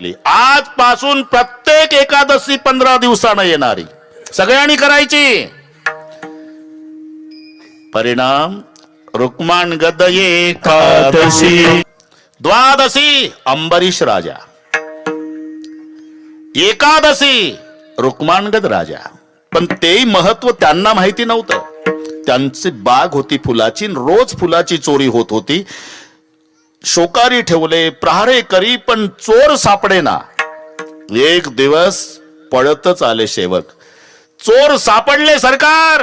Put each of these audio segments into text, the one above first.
सांगितली, आजपासून प्रत्येक एकादशी 15 दिवसानं येणारी सगळ्यांनी करायची. परिणाम रुक्माण गद एकादशी, द्वादशी अंबरीश राजा, एकादशी रुक्माणगद राजा. पण तेही महत्व त्यांना माहिती नव्हतं. त्यांची बाग होती फुलाची, रोज फुलाची चोरी होत होती. शोकारी ठेवले, प्रहारे करी, पण चोर सापडे ना. एक दिवस पळतच आले सेवक, चोर सापडले सरकार.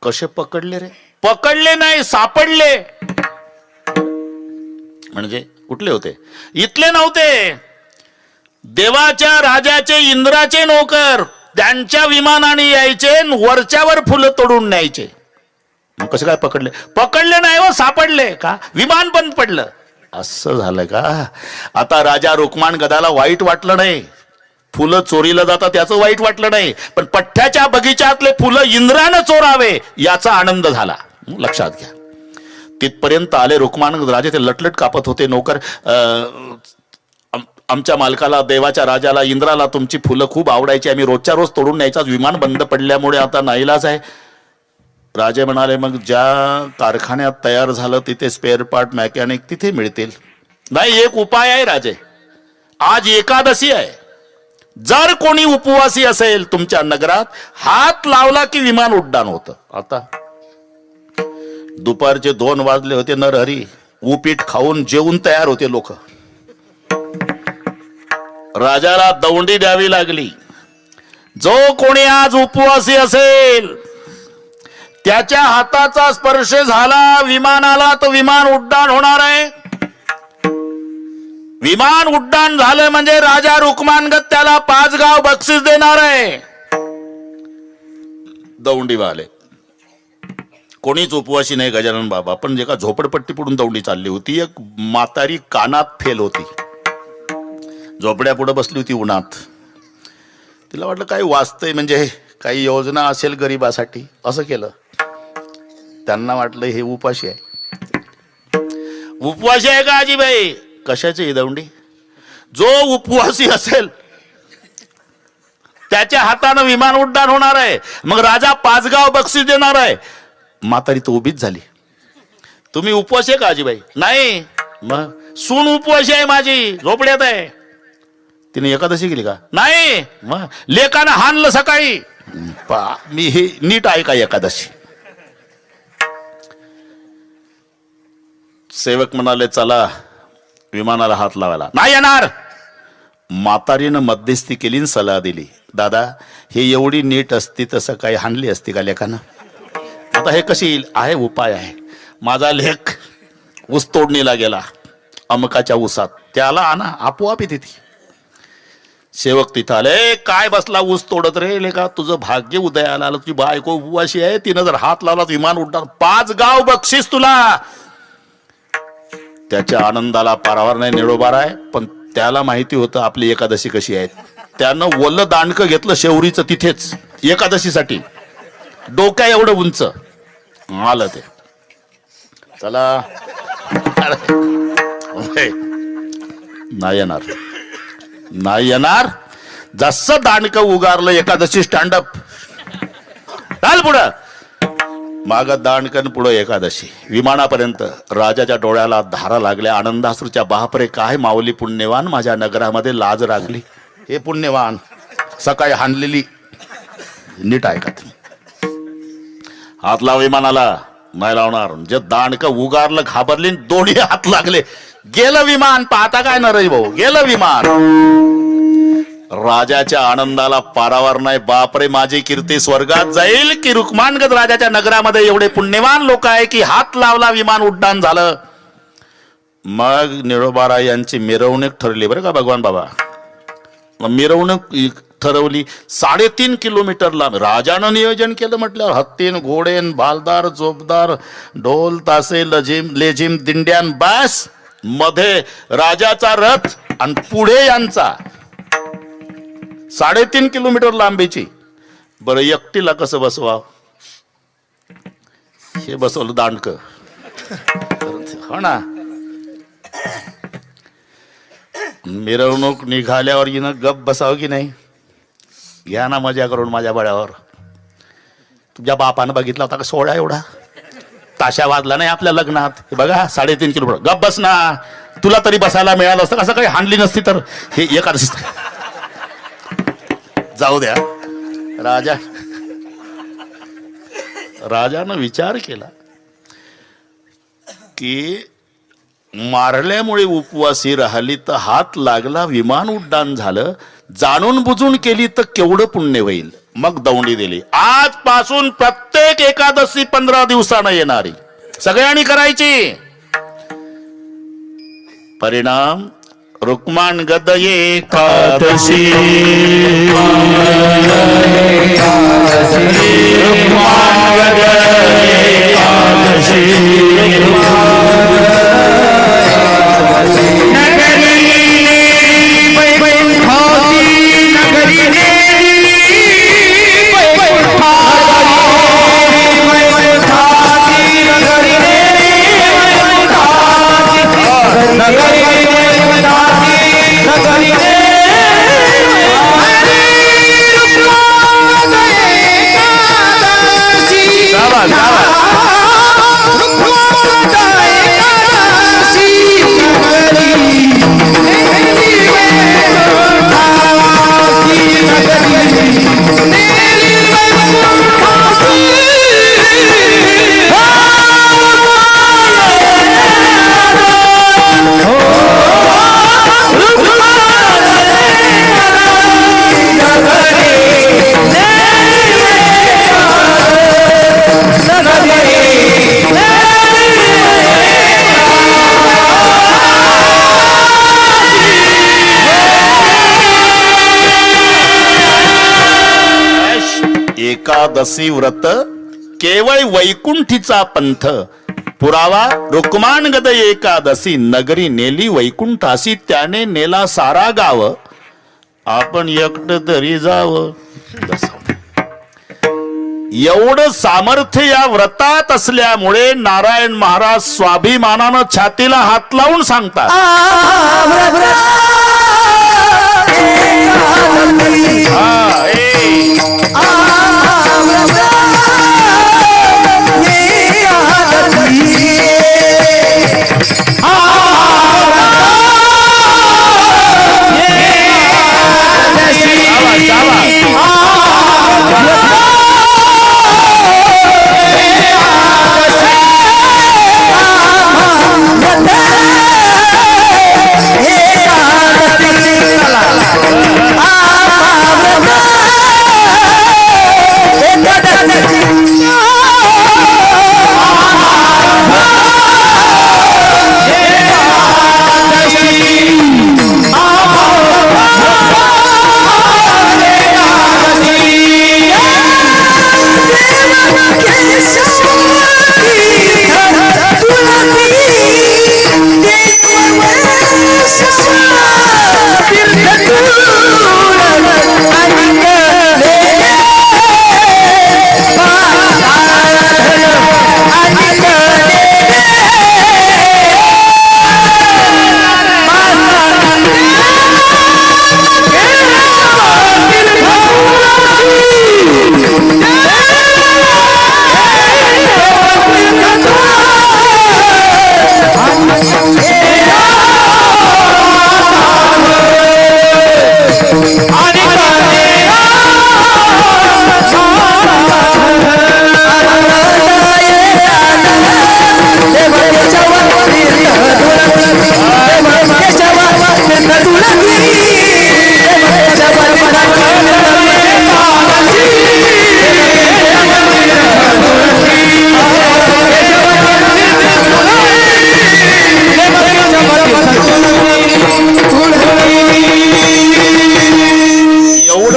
कसे पकडले रे? पकडले नाही, सापडले. म्हणजे कुठले होते? इथले नव्हते, देवाच्या राजाचे इंद्राचे नोकर. त्यांच्या विमानाने यायचे, वरच्यावर फुलं तोडून न्यायचे. मग कसं काय पकडले? पकडले नाही व सापडले का? विमान बंद पडलं. असं झालं का? आता राजा रुक्माण गदाला वाईट वाटलं नाही. फुलं चोरीला जातात त्याचं वाईट वाटलं नाही, पण पठ्ठ्याच्या बगीच्यातले फुलं इंद्रानं चोरावे याचा आनंद झाला. लक्षात घ्या. तिथपर्यंत आले रुक्माण राजे. ते लटलट कापत होते. नोकर, आमच्या मालकाला, देवाच्या राजाला, इंद्राला तुमची फुलं खूप आवडायची, आम्ही रोजच्या रोज तोडून न्यायचा. विमान बंद पडल्यामुळे आता नाईलाज आहे. राजे म्हणाले, मग ज्या कारखान्यात तयार झालं तिथे स्पेअर पार्ट मेकॅनिक तिथे मिळतील. नाही, एक उपाय आहे राजे. आज एकादशी आहे. जर कोणी उपवासी असेल तुमच्या नगरात, हात लावला की विमान उड्डाण होतं. आता दुपारचे 2 वाजले होते. नरहरी उपीट खाऊन जेवून तयार होते लोक. राजाला दौंडी द्यावी लागली. जो कोणी आज उपवासी असेल त्याच्या हाताचा स्पर्श झाला विमानाला तर विमान उड्डाण होणार आहे. विमान उड्डाण झालं म्हणजे राजा रुक्माणगद त्याला 5 गाव बक्षीस देणार आहे. दौंडीवाले कोणीच उपवासी नाही गजानन बाबा, पण जे का झोपडपट्टी पडून दौंडी चालली होती. एक म्हातारी कानात फेल होती, झोपड्या पुढे बसली होती उन्हात. तिला वाटलं काही वाचतंय, म्हणजे काही योजना असेल गरिबासाठी. असं केलं. त्यांना वाटलं हे उपाशी आहे. उपवासी आहे का आजीबाई? कशाची ही दौंडी? जो उपवासी असेल त्याच्या हातानं विमान उड्डाण होणार आहे. मग राजा 5 गाव बक्षीस देणार आहे. म्हातारी तर उभीच झाली. तुम्ही उपवासी आहे का आजीबाई? नाही. मग सून उपवासी आहे माझी, झोपड्यात आहे. तिने एकादशी केली का? नाही. मग लेकानं हाणलं सकाळी. मी हे नीट आहे का एकादशी? सेवक म्हणाले, चला विमानाला हात लावायला. नाही येणार. म्हातारीनं मध्यस्थी केली आणि सल्ला दिली, दादा हे एवढी नीट असती तर सकाळी हाणली असती का लेकानं? आता हे कशी येईल? आहे उपाय आहे. माझा लेख ऊस तोडणीला गेला अमकाच्या ऊसात, त्याला आणा, आपोआप येते ती. सेवक तिथं आले. काय बसला ऊस तोडत रे लेका? तुझं भाग्य उदयाला आलं. तुझी बायको उपवाशी आहे, तिनं जर हात लावला विमान उड्डाण. 5 गाव बक्षीस तुला. त्याच्या आनंदाला पारावार नाही, निरोबार आहे. पण त्याला माहिती होतं आपली एकादशी कशी आहे. त्यानं वल्ल दांडकं घेतलं शेवरीचं तिथेच एकादशीसाठी, डोक्या एवढं उंच आलं ते. चला नाही येणार, नाही येणार. जसं दांडकं उगारलं एकादशी स्टँडअप. चाल पुढं. माग दांडकन पुढं एकादशी. विमानापर्यंत राजाच्या डोळ्याला धारा लागल्या. आनंदाश्रूच्या. बापरे काय माऊली पुण्यवान, माझ्या नगरामध्ये लाज राखली. हे पुण्यवान सकाळी हाणलेली. नीट ऐका तुम्ही. हात लाव विमानाला. नाही लावणार. जे दांडकं उगारलं घाबरली, दोन्ही हात लागले. गेलं विमान. पाहता काय न रे भाऊ, गेलं विमान. राजाच्या आनंदाला पारावार नाही. बापरे माझी कीर्ती स्वर्गात जाईल की रुक्माणगद राजाच्या नगरामध्ये एवढे पुण्यवान लोक आहे की हात लावला विमान उड्डाण झालं. मग निळोबाराय यांची मिरवणूक ठरली बरं का भगवान बाबा. मिरवणूक ठरवली 3.5 किलोमीटर लांब. राजानं नियोजन केलं म्हटल्यावर हत्तीन घोडेन भालदार जोबदार ढोल तासे लेझिम दिंड्यान बस. मध्ये राजाचा रथ आणि पुढे यांचा. 3.5 किलोमीटर लांबीची. बरं एकटीला कसं बसवा? हे बसवलं दांडकं. हो ना. मिरवणूक निघाल्यावर हिनं गप बसावं की नाही? घ्या ना मजा करून माझ्या बळ्यावर. तुझ्या बापानं बघितला होता का सोहळा एवढा? ताशा वाजला नाही आपल्या लग्नात. हे बघा 3.5 किलो. गप बस ना, तुला तरी बसायला मिळालं असतं. कसं काही हाणली नसती तर. हे एकादशी जाऊ द्या. राजानं विचार केला की मारल्यामुळे उपवासी राहिली तर हात लागला, विमान उड्डाण झालं, जाणून बुजून केली तर केवढं पुण्य होईल. मग दौंडी दिली. आजपासून प्रत्येक एकादशी 15 दिवसानं येणारी सगळ्यांनी करायची. परिणाम रुक्माण गद एकादशी. रुक्माण गद एकादशी. एकादशी व्रत केवळ वैकुंठीचा पंथ. पुरावा रुक्माण गद एकादशी. नगरी नेली वैकुंठासी, त्याने नेला सारा गाव. आपण एकटं तरी जावं. एवढं सामर्थ्य या व्रतात असल्यामुळे नारायण महाराज स्वाभिमानानं छातीला हात लावून सांगतात,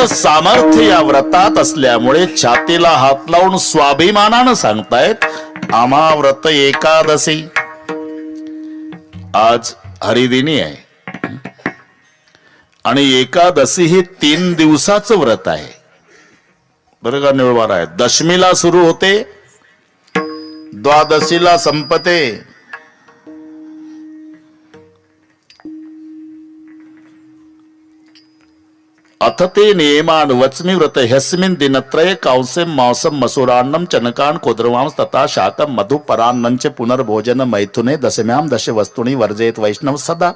सामर्थ्य या व्रतात असल्यामुळे छातीला हात लावून स्वाभिमानानं सांगतायत, आम्हा व्रत एकादशी. आज हरिदिनी आहे आणि एकादशी हे 3 दिवसाचं व्रत आहे. बरं का? निळवार आहे. दशमीला सुरू होते, द्वादशीला संपते. अथ ते नियमान वच्मि व्रत ह्यस्मिन् दिनत्रये कांस्यं मांसं मसूरान्नं चनकान् कोद्रवांस तथा शाकं मधु परान्नञ्च पुनर्भोजन मैथुने दशम्यां दश वस्तूनि वर्जयेत् वैष्णव सदा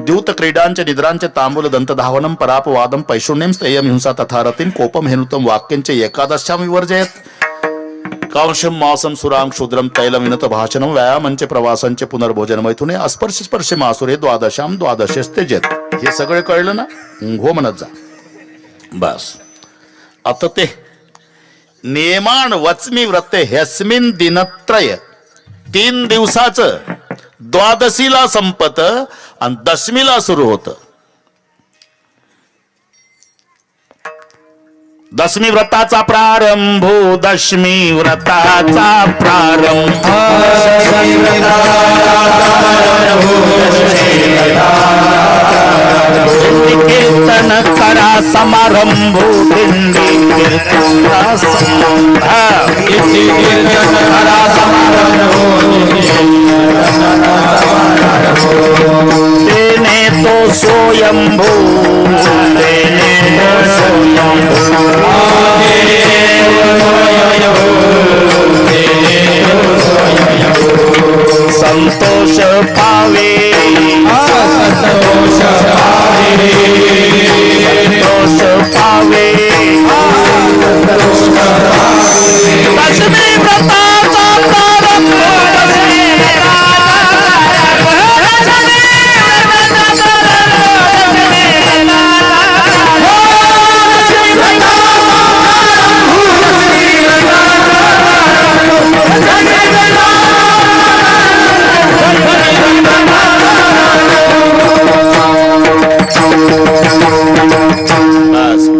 द्यूत क्रीडांच निद्रांच तांबूल दंतधावनं परापवादं पैशून्यं स्थेयं हिंसा तथा रतिं कोपं हेनुतं वाक्यंच एकादशां विवर्जयेत् कांशं मांसं सुरां क्षुद्रं तैलं विनत भाषणं व्यायामंच प्रवासंच पुनर्भोजन मैथुने अस्पर्श स्पर्श मासुरे द्वादशां द्वादशस्त्यजेत. हे सगळे कळलं ना? हो म्हणत जा बस. आता ते नियमान वच्मी व्रत ह्यस्मिन दिनत्रय 3 दिवसाचं द्वादशीला संपत आणि दशमीला सुरू होतं. दशमी व्रताचा प्रारंभ दशमी व्रताचा प्रारंभ कीर्तन करा समारंभ दिंडी कीर्तन करा समारंभ तेने तो स्वयंभू तेने तो स्वयंभू संतोष पावे संतोष पावे संतोष पावे दशमी व्रताचा प्रारंभ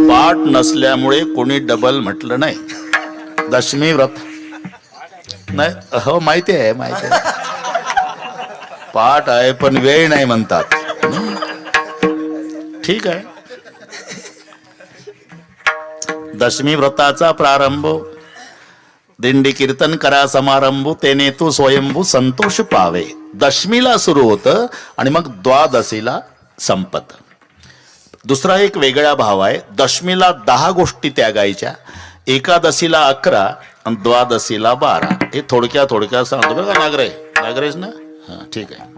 पाठ नसल्यामुळे कोणी डबल म्हटलं नाही. दशमी व्रत नाही हो माहिती आहे माहिती आहे पाठ आहे पण वेळ नाही म्हणतात. ठीक आहे. दशमी व्रताचा प्रारंभ दिंडी कीर्तन करा समारंभ तेने तू स्वयंभू संतोष पावे. दशमीला सुरू होतं आणि मग द्वादशीला संपत. दुसरा एक वेगळा भाव आहे. दशमीला 10 गोष्टी त्यागायच्या, एकादशीला 11 आणि द्वादशीला 12. हे थोडक्यात सांगतो बरं का. नागरेश ना? हा ठीक आहे.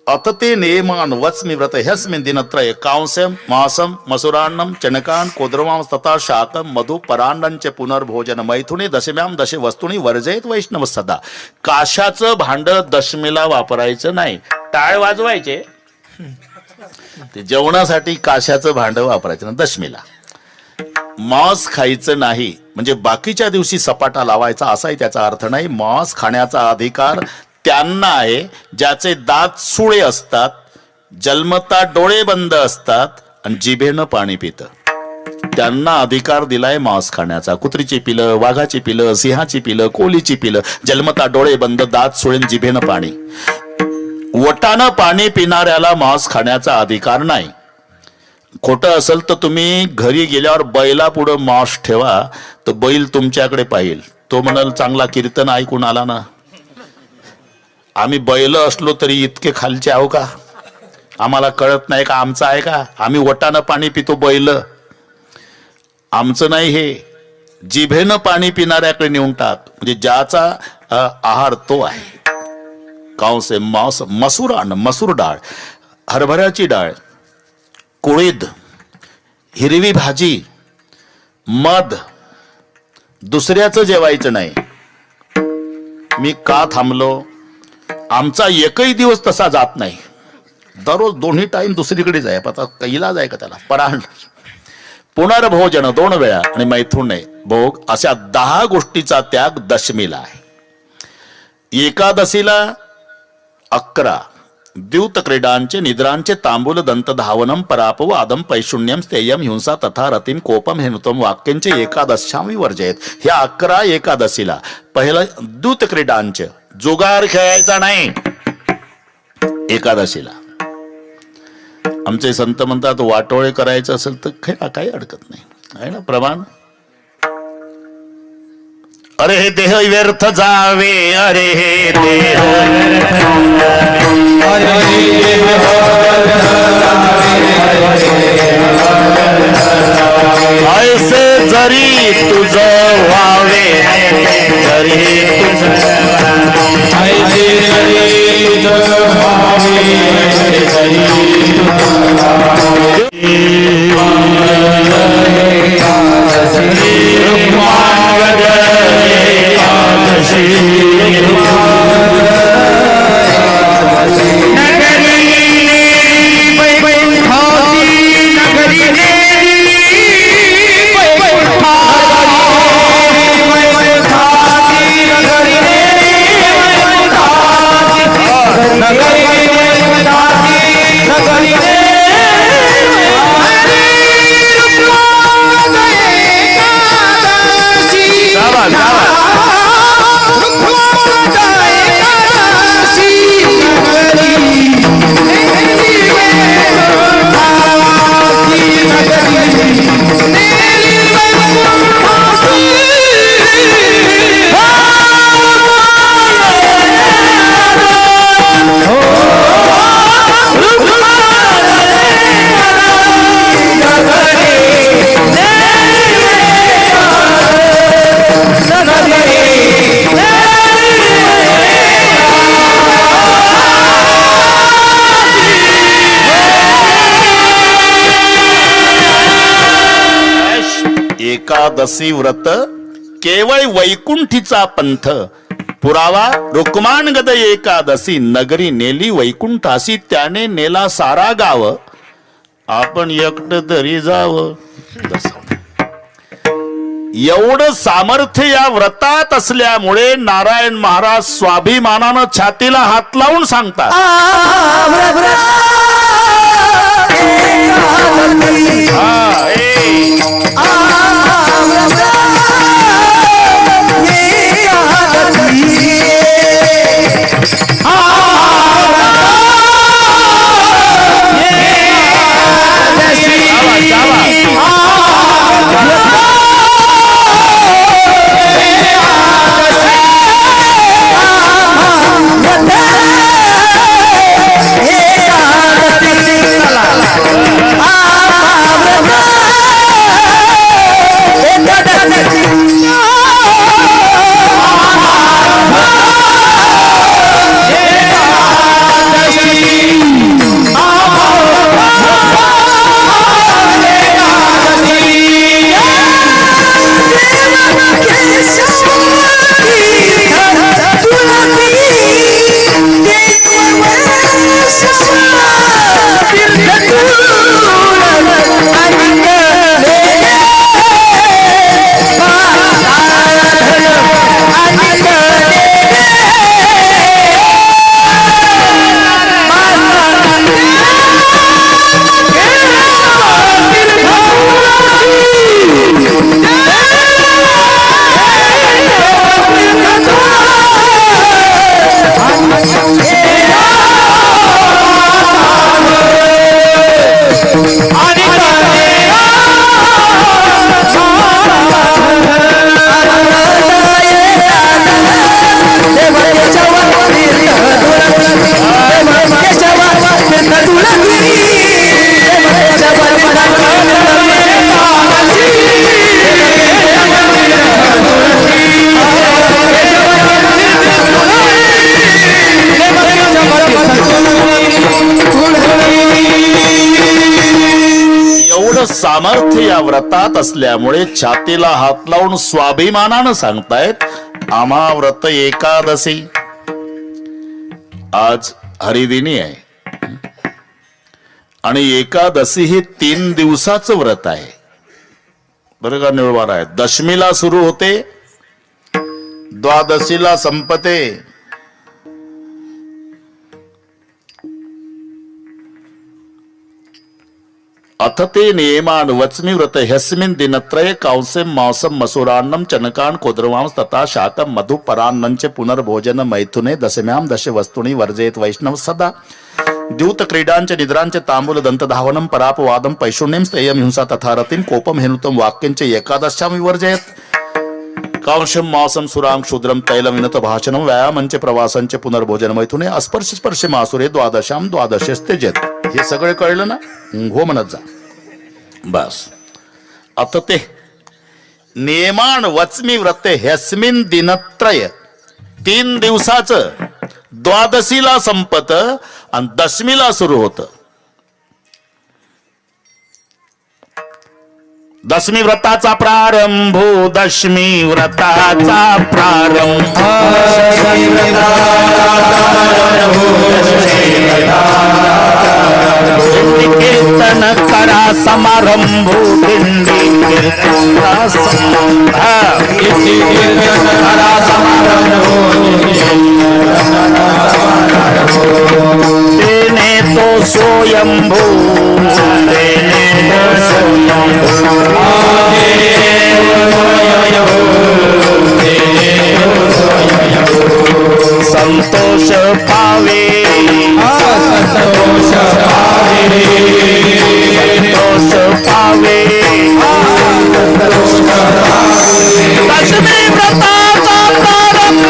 अथ ते नियमान वच्मि व्रत ह्यस्मिन् दिनत्रये कांस्यं मांसं मसूरान्नं चणकान् कोद्रवांस तथा शाकं मधु परान्नञ्च पुनर्भोजन मैथुने दशम्यां दश वस्तूनि वर्जयेत् वैष्णव सदा. काशाचं भांड दशमीला वापरायचं नाही. टाळ वाजवायचे ते जेवणासाठी काशाचं भांड वापरायचं ना दशमीला. मांस खायचं नाही म्हणजे बाकीच्या दिवशी सपाटा लावायचा असाही त्याचा अर्थ नाही. मांस खाण्याचा अधिकार त्यांना आहे ज्याचे दात सुळे असतात, जन्मता डोळे बंद असतात आणि जिभेनं पाणी पितं. त्यांना अधिकार दिलाय मांस खाण्याचा. कुत्रीची पिलं, वाघाची पिलं, सिंहाची पिलं, कोलीची पिलं, जन्मता डोळे बंद, दात सुळे, जिभेनं पाणी. वटानं पाणी पिणाऱ्याला मांस खाण्याचा अधिकार नाही. खोटं असेल तर तुम्ही घरी गेल्यावर बैला पुढं मांस ठेवा तर बैल तुमच्याकडे पाहिल. तो म्हणाल चांगला कीर्तन ऐकून आला ना. आम्ही बैल असलो तरी इतके खालचे आहो का? आम्हाला कळत नाही का आमचं आहे का? आम्ही वटानं पाणी पितो बैल. आमचं नाही हे. जिभेनं पाणी पिणाऱ्याकडे नेऊन टाक म्हणजे ज्याचा आहार तो आहे. कांसे मांस मसूरान मसूर डाळ, हरभऱ्याची डाळ, कुळीद, हिरवी भाजी, मध, दुसऱ्याचं जेवायचं नाही. मी का थांबलो? आमचा एकही दिवस तसा जात नाही. दररोज दोन्ही टाइम दुसरीकडे जाय. आता कैला जाय का त्याला? पराण पुनर्भोजन 2 वेळा आणि मैथुने भोग अशा 10 गोष्टीचा त्याग दशमीला आहे. एकादशीला 11 द्यूत क्रीडांचे निद्रांचे तांबूल दंतधावनं परापवादं पैशून्यं स्थेयं हिंसा तथा रतिं कोपं हेनुतं वाक्यंचे एकादशां विवर्जयेत. ह्या 11 एकादशीला. पहिलं द्यूत क्रीडांचे जुगार खेळायचा नाही एकादशीला. आमचे संत म्हणतात वाटोळे करायचं असेल तर खेळा, काही अडकत नाही आहे ना. प्रमाण अरे हे देह व्यर्थ जावे, अरे हे देह एकादशी व्रत केवळ वैकुंठीचा पंथ पुरावा रुक्मान गद एकादशी नगरी नेली वैकुंठासी त्याने नेला सारा गाव आपण एकटं तरी जावं. एवढं सामर्थ्य या व्रतात असल्यामुळे नारायण महाराज स्वाभिमानानं छातीला हात लावून सांगतात सामर्थ्य या व्रतात असल्यामुळे छातीला हात लावून स्वाभिमानानं सांगतायत आम्हा व्रत एकादशी. आज हरिदिनी आहे आणि एकादशी हे 3 दिवसाचं व्रत आहे बरं का. निळवार आहे. दशमीला सुरू होते द्वादशीला संपते. अथ ते नियमान वच्मि व्रत ह्यस्मिन् दिनत्रये कांस्यं मांसं मसूरान्नं चनकान् कोद्रवांस तथा शाकं मधु परान्नञ्च पुनर्भोजन मैथुने दशम्यां दश वस्तूनि वर्जयेत् वैष्णव सदा. द्यूत क्रीडांच निद्रांच तांबूल दंतधावनं परापवादं पैशून्यं स्तेयं हिंसा तथा रतिं कोपं हेनुतं वाक्यंच एकादश्यां विवर्जयेत्. कांशं मांसं सुरां क्षुद्रं तैलं विनत भाषणं व्यायामंच प्रवासंच पुनर्भोजन मैथुने अस्पर्श स्पर्श मासुरे द्वादशां द्वादशस्त्यजेत. हे सगळं कळलं ना. हो म्हणत जा बस. आता ते नियमान वच्मि व्रत ह्यस्मिन् दिनत्रय 3 दिवसाचं द्वादशीला संपत आणि दशमीला सुरू होत. दशमी व्रताचा प्रारंभ दशमी व्रताचा प्रारंभ कीर्तन करा समारंभ दिंडी कीर्तन करा समारंभ तेने तो स्वयंभू तेने तो स्वयंभू संतोष पावे संतोष पावे संतोष पावे दशमी व्रताचा प्रारंभ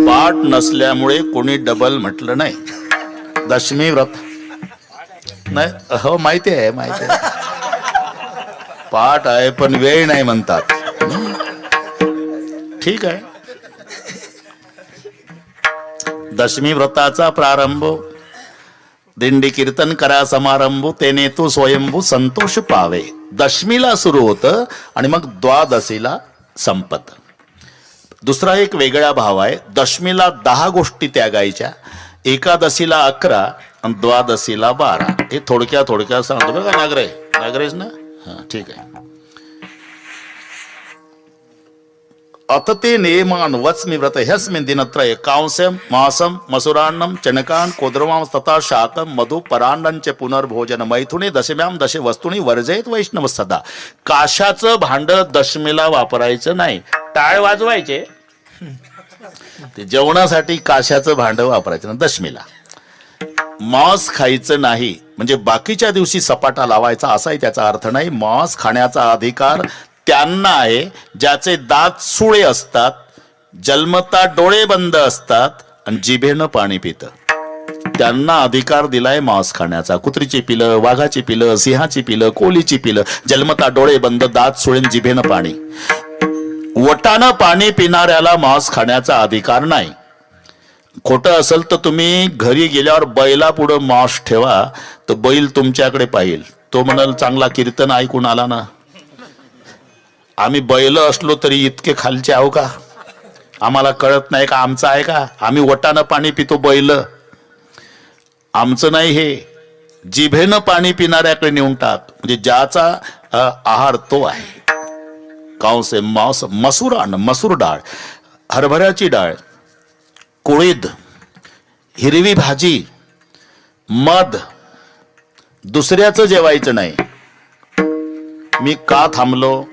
पाठ नसल्यामुळे कोणी डबल म्हटलं नाही. दशमी व्रत नाही, हो माहिती आहे पाठ आहे पण वेळ नाही म्हणतात. ठीक आहे. दशमी व्रताचा प्रारंभ, दिंडी कीर्तन करा समारंभ, तेने तू स्वयंभू संतोष पावे. दशमीला सुरू होतं आणि मग द्वादशीला संपत. दुसरा एक वेगळा भाव आहे. दशमीला 10 गोष्टी त्यागायच्या, एकादशीला 11 आणि द्वादशीला 12. हे थोडक्यात सांगतो बघा. नागरेश ना, हा ठीक आहे. अथ ते नियमान वच्मि व्रत ह्यस्मिन् दिनत्रये कांस्यं मासं मसुरान्नं चणकान् कोद्रवां तथा शाकं मधु परान्नं च पुनर्भोजन मैथुने दशम्यां दशे वस्तूनी वर्जयेत वैष्णव सदा. काशाचं भांड दशमीला वापरायचं नाही. टाळ वाजवायचे, ते जेवणासाठी काशाचं भांड वापरायचं ना दशमीला. मांस खायचं नाही म्हणजे बाकीच्या दिवशी सपाटा लावायचा असाही त्याचा अर्थ नाही. मांस खाण्याचा अधिकार त्यांना आहे ज्याचे दात सुळे असतात, जन्मता डोळे बंद असतात आणि जिभेनं पाणी पितं. त्यांना अधिकार दिलाय मांस खाण्याचा. कुत्रीची पिलं, वाघाची पिलं, सिंहाची पिलं, कोलीची पिलं, जन्मता डोळे बंद, दात सुळे, जिभेनं पाणी. वटानं पाणी पिणाऱ्याला मांस खाण्याचा अधिकार नाही. खोटं असेल तर तुम्ही घरी गेल्यावर बैला पुढं मांस ठेवा, तर बैल तुमच्याकडे पाहिल. तो म्हणाल चांगला कीर्तन ऐकून आला ना. आम्ही बैल असलो तरी इतके खालचे आहो का? आम्हाला कळत नाही का आमचं आहे का? आम्ही वटानं पाणी पितो, बैल आमचं नाही. हे जिभेनं पाणी पिणाऱ्याकडे नेऊन टाक, म्हणजे ज्याचा आहार तो आहे. कांसे मांस मसूर मसूर डाळ, हरभऱ्याची डाळ, कुळीद, हिरवी भाजी, मध, दुसऱ्याचं जेवायचं नाही. मी का थांबलो?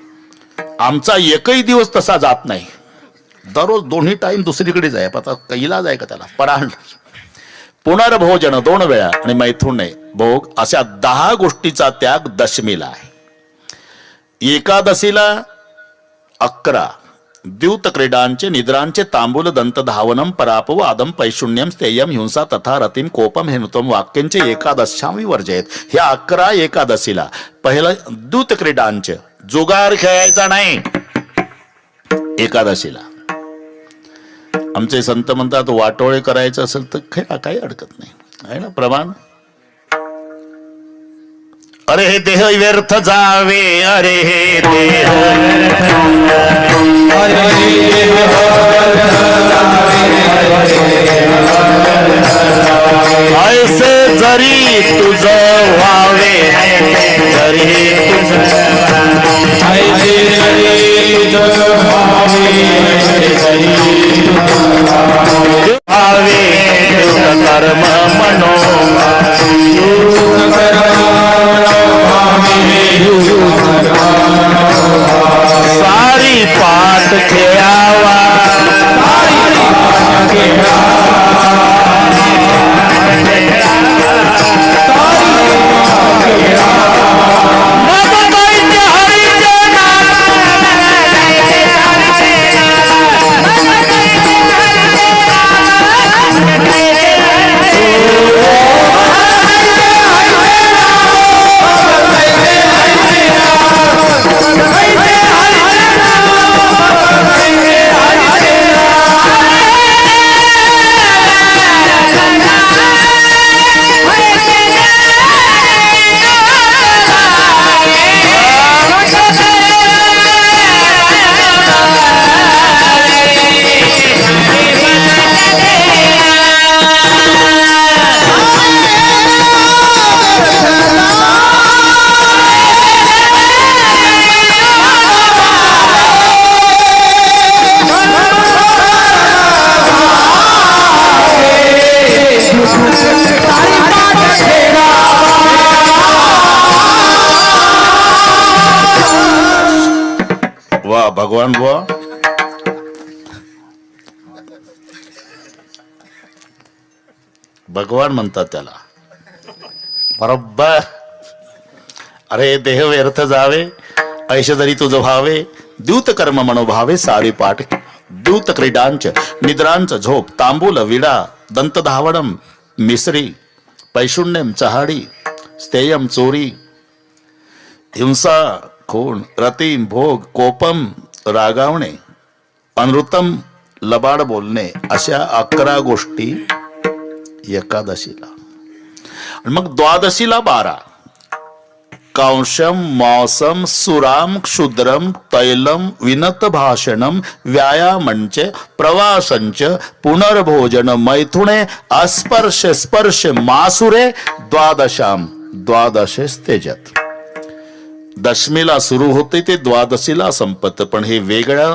आमचा एकही दिवस तसा जात नाही. दररोज दोन्ही टाइम दुसरीकडे जाय. आता इलाज आहे का त्याला? परांड, पुनर्भोजन 2 वेळा आणि मैथुने भोग, अशा 10 गोष्टीचा त्याग दशमीला आहे. एकादशीला 11 द्यूत क्रीडांचे निद्रांचे तांबूल दंत धावनम परापवादम पैशून्यम स्थेयम हिंसा तथा रतिम कोपम हेनुतम वाक्यांचे एकादशां विवर्जयेत. ह्या 11 एकादशीला. पहिलं द्यूत क्रीडांचे, जुगार खेळायचा नाही एकादशीला. आमचे संत म्हणतात वाटोळे करायचं असेल तर खेळा, काही अडकत नाही, आहे ना प्रमाण. अरे हे देह व्यर्थ जावे, अरे हे देह ऐसे जरी तुझ व्हावे, जरी कर्म मनो सारी पाठ खेळावा, वा भगवान बुवा. भगवान म्हणतात त्याला बरोबर. अरे देह व्यर्थ जावे, ऐश जरी तुझ भावे, द्यूत कर्म मनोभावे सारी पाठ. द्यूत क्रीडांच निद्रांच झोप, तांबूल विडा, दंत धावणम मिसरी, पैशुण्यम चहाडी, स्थेयम चोरी, हिंसा खून, रतीम भोग, कोपम रागावणे, अनृतम लबाड बोलणे, अशा 11 गोष्टी एकादशीला. आणि मग द्वादशीला 12. कांशम मांसम सुराम क्षुद्रम तैलम विनत भाषणम व्यायामंच प्रवासंच पुनर्भोजन मैथुने अस्पर्श स्पर्श मासुरे द्वादशाम द्वादशे तेजत. दशमीला सुरू होते ते द्वादशीला संपत. पण हे वेगळा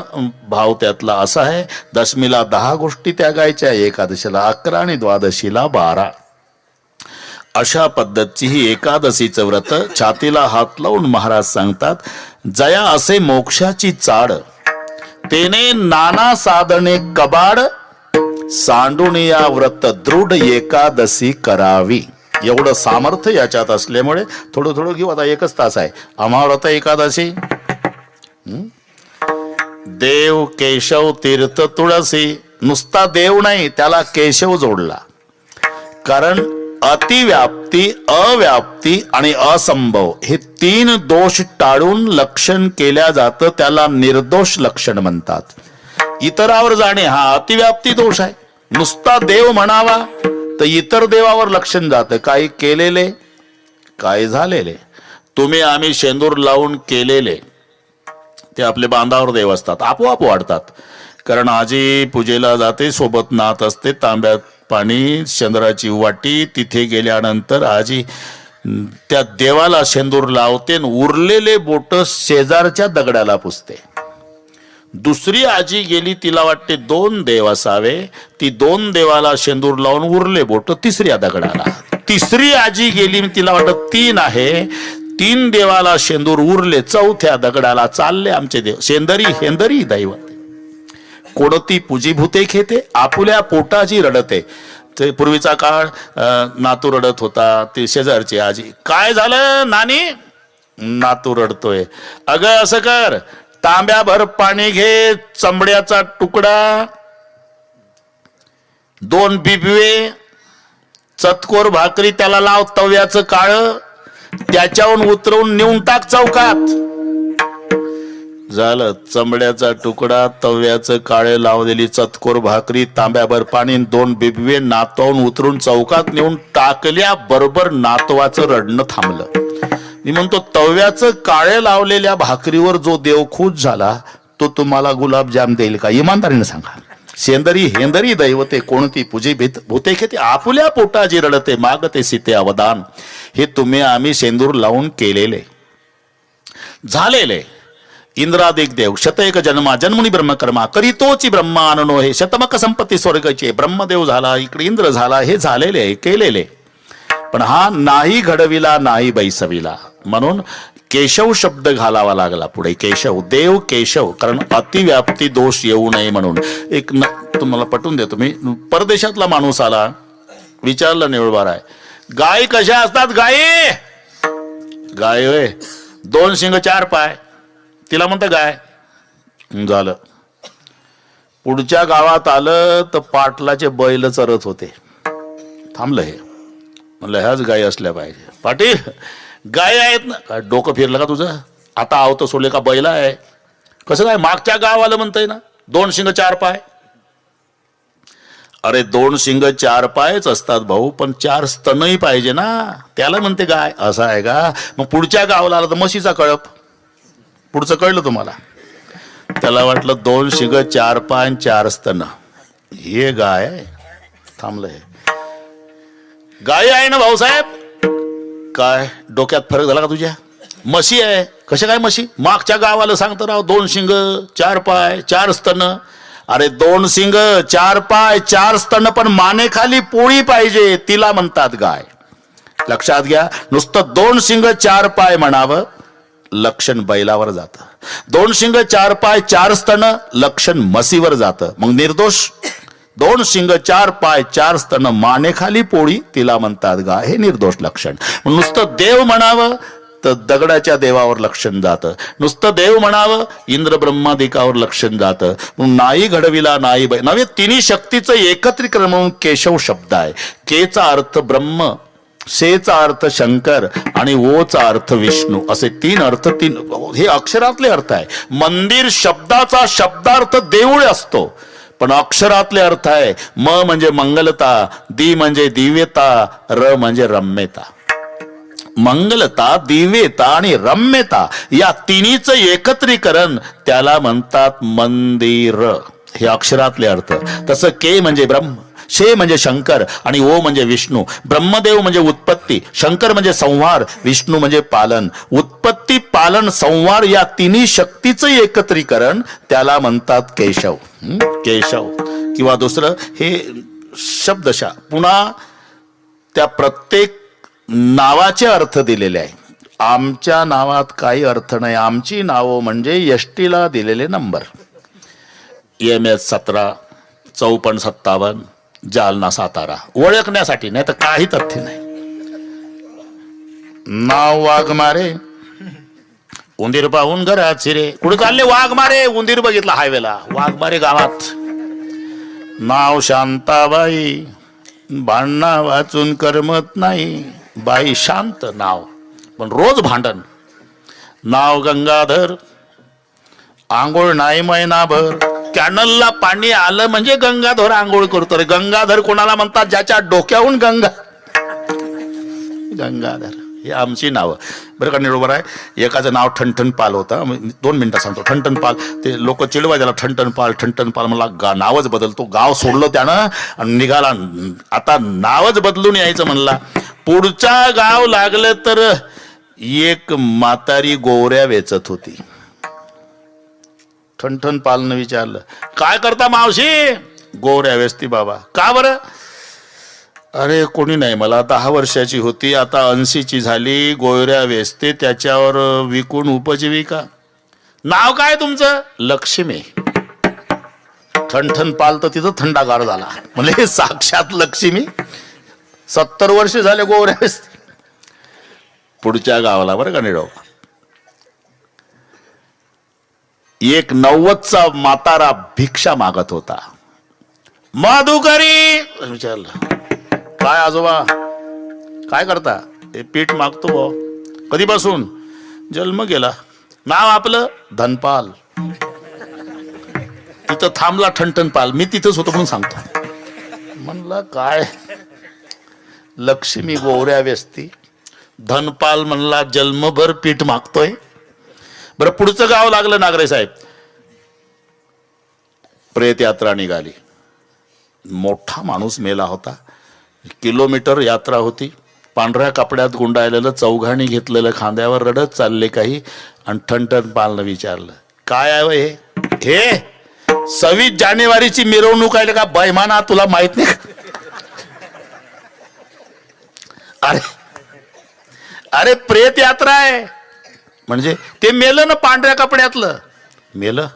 भाव त्यातला असा आहे, दशमीला 10 गोष्टी त्यागायच्या, एकादशीला 11 आणि द्वादशीला 12. अशा पद्धतीची ही एकादशीचं व्रत. छातीला हात लावून महाराज सांगतात, जया असे मोक्षाची चाड, तेने नाना साधने कबाड, सांडून या व्रत दृढ एकादशी करावी. एवढं सामर्थ्य याच्यात असल्यामुळे थोडं थोडं घेऊ. आता 1च तास आहे आम्हाला व्रत एकादशी. देव केशव तीर्थ तुळसी, नुसता देव नाही, त्याला केशव जोडला. कारण अतिव्याप्ती, अव्याप्ती आणि असंभव हे 3 दोष टाळून लक्षण केल्या जातं, त्याला निर्दोष लक्षण म्हणतात. इतरावर जाणे हा अतिव्याप्ती दोष आहे. नुसता देव म्हणावा तर इतर देवावर लक्षण जातं, काही केलेले काही झालेले. तुम्ही आम्ही शेंदूर लावून केलेले ते आपले बांधावर देव असतात, आपोआप वाढतात. कारण आजी पूजेला जाते, सोबत नात असते, तांब्यात पाणी, शेंदुराची वाटी. तिथे गेल्यानंतर आजी त्या देवाला शेंदूर लावते, उरलेले बोट शेजारच्या दगडाला पुसते. दुसरी आजी गेली, तिला वाटते 2 देव असावे, ती 2 देवाला शेंदूर लावून उरले बोट तिसऱ्या दगडाला. तिसरी आजी गेली, तिला वाटत 3 आहे, 3 देवाला शेंदूर उरले, 4थ्या दगडाला चालले आमचे देव. शेंदरी हेंदरी दैवत, कोणती पूजीभूते खेते, आपुल्या पोटाची रडते. ते पूर्वीचा काळ, नातू रडत होता, ते शेजारची आजी, काय झालं नानी, नातू रडतोय. अगं असं कर, तांब्याभर पाणी घे, चमड्याचा तुकडा, 2 बिबवे, चतकोर भाकरी त्याला लाव, तव्याचं काळ, त्याच्यावरून उतरवून नेऊन टाक चौकात. झालं, चमड्याचा तुकडा, तव्याचं काळे लावलेली चतकोर भाकरी, तांब्याभर पाणी, 2 बिबवे नातवून उतरून चौकात नेऊन टाकल्या बरोबर नातवाचं रडणं थांबलं. मी म्हणतो, तव्याचं काळे लावलेल्या भाकरीवर जो देव खुश झाला तो तुम्हाला गुलाबजाम देईल का? इमानदारीने सांगा. शेंदरी हेंदरी दैवते, कोणती पूजे भूते खेते, आपुल्या पोटाची रडते, मागते सीते अवदान. हे तुम्ही आम्ही शेंदूर लावून केलेले झालेले. इंद्रादिक देव शतएक जन्मा जन्मुनी ब्रह्मकर्मा करीतोची ब्रह्माननो, हे शतमक संपत्ती स्वर्गाचे. ब्रह्मदेव झाला, इकडे इंद्र झाला, हे झालेले केलेले. पण हा नाही घडविला नाही बैसविला, म्हणून केशव शब्द घालावा लागला पुढे. केशव, देव केशव, कारण अतिव्याप्ती दोष येऊ नये म्हणून. एक तुम्हाला पटवून देतो मी. परदेशातला माणूस आला, विचारलं निवळबार आहे, गाय कशा असतात? गाय गाय होय, 2 शिंग 4 पाय. तिला म्हणतं गाय. झालं, पुढच्या गावात आलं तर पाटलाचे बैल चरत होते. थांबलं हे, म्हणलं ह्याच गाय असल्या पाहिजे. पाटील गाय आहेत ना? काय डोकं फिरलं का तुझं? आता आवत सोडले का बैल आहे? कसं काय? मागच्या गावाला म्हणतंय ना 2 शिंग 4 पाय. अरे 2 शिंग 4 पायच असतात भाऊ, पण 4 स्तनही पाहिजे ना, त्याला म्हणते गाय. असं आहे का? मग पुढच्या गावाला आला तर म्हशीचा कळप. पुढचं कळलं तुम्हाला? त्याला वाटलं 2 शिंग 4 पाय 4 स्तन, हे गाय. थांबलं, हे गाय आहे ना भाऊसाहेब? काय डोक्यात फरक झाला का तुझ्या? म्हशी आहे. कशा काय म्हशी? मागच्या गावाला सांगतो राव 2 शिंग 4 पाय 4 स्तन. अरे 2 शिंग 4 पाय 4 स्तन, पण मानेखाली पोळी पाहिजे, तिला म्हणतात गाय. लक्षात घ्या. नुसतं 2 शिंग 4 पाय म्हणावं, लक्षण बैलावर जातं. 2 शिंग 4 पाय 4 स्तन, लक्षण म्हशीवर जातं. मग निर्दोष. 2 शिंग 4 पाय 4 स्तन, मानेखाली पोळी, तिला म्हणतात गाय, हे निर्दोष लक्षण. नुसतं देव म्हणावं तर दगडाच्या देवावर लक्षण जातं. नुसतं देव म्हणावं, इंद्र ब्रह्मादिकावर लक्षण जातं. नाही घडविला नाही नव्हे, 3 शक्तीचं एकत्रीकरण म्हणून केशव शब्द आहे. केचा अर्थ ब्रह्म, शेचा अर्थ शंकर आणि ओचा अर्थ विष्णू, असे तीन अर्थ, तीन हे अक्षरातले अर्थ आहे. मंदिर शब्दाचा शब्दार्थ देऊळ असतो, पण अक्षरातले अर्थ आहे. म म्हणजे मंगलता, दी म्हणजे दिव्यता, र म्हणजे रम्यता. मंगलता, दिव्यता आणि रम्यता या तिन्हीचं एकत्रीकरण त्याला म्हणतात मंदिर. हे अक्षरातले अर्थ. तसं के म्हणजे ब्रह्म, शे म्हणजे शंकर आणि ओ म्हणजे विष्णू. ब्रह्मदेव म्हणजे उत्पत्ती, शंकर म्हणजे संहार, विष्णू म्हणजे पालन. उत्पत्ती, पालन, संहार या तिन्ही शक्तीचं एकत्रीकरण त्याला म्हणतात केशव. केशव किंवा दुसरं हे शब्दशः. पुन्हा त्या प्रत्येक नावाचे अर्थ दिलेले आहे. आमच्या नावात काही अर्थ नाही. आमची नावं म्हणजे यष्टीला दिलेले नंबर. MS 17, 5457, जालना, सातारा, ओळखण्यासाठी, नाही तर काही तथ्य नाही. नाव वाघमारे, उंदीर पाहून घरात शिरे. कुठे चालले? वाघमारे. उंदीर बघितला हायवेला, वाघमारे गावात. नाव शांताबाई, भांडणा वाचून करमत नाही, बाई शांत नाव, पण रोज भांडण. नाव गंगाधर, आंघोळ नाही महिनाभर. कॅनलला पाणी आलं म्हणजे गंगाधर आंघोळ करतो रे. गंगाधर कोणाला म्हणतात? ज्याच्या डोक्याहून गंगा. गंगाधर हे आमची नावं. बरं का, बरोबर आहे. एकाचं नाव ठणठण पाल होतं. 2 मिनिटं सांगतो. ठणठण पाल, ते लोक चिडवा त्याला, ठणठण पाल ठणठण पाल. मला नावच बदलतो. गाव सोडलं त्यानं आणि निघाला. आता नावच बदलून यायचं म्हणला. पुढचा गाव लागलं तर एक म्हातारी गोवऱ्या वेचत होती. ठणठण पालनं विचारलं, काय करता मावशी? गोवऱ्या वेचती बाबा. का बरं? अरे कोणी नाही, मला 10 वर्षाची होती, आता 80ची झाली, गोवऱ्या वेचते, त्याच्यावर विकून उपजीविका. नाव काय तुमचं? लक्ष्मी. ठणठण पाल तर तिथं थंडागार झाला. म्हणजे साक्षात लक्ष्मी. 70 वर्ष झाले गोवऱ्या वेचते. पुढच्या गावाला बरं का निडो, एक 90चा म्हातारा भिक्षा मागत होता. माधुकरी विचारलं, काय आजोबा काय करता? ते पीठ मागतो भाऊ. कधीपासून? जन्म गेला. नाव आपलं? धनपाल. तिथं थांबला ठणठण पाल. मी तिथंच होतो म्हणून सांगतो. म्हणलं काय लक्ष्मी गोवऱ्या वेचती, धनपाल म्हणला जन्मभर पीठ मागतोय. बरं पुढचं गाव लागलं नागरे साहेब. प्रेत यात्रा निघाली. मोठा माणूस मेला होता. किलोमीटर यात्रा होती. पांढऱ्या कपड्यात गुंडाळलेलं, चौघाणी घेतलेलं, खांद्यावर रडत चालले काही. आणि ठणठण पालनं विचारलं, काय आहे हे? हे 26 जानेवारीची मिरवणूक आहे का बैमाना, तुला माहित नाही? अरे अरे प्रेत यात्रा आहे. म्हणजे ते मेलं ना पांढऱ्या कपड्यातलं. मेलं.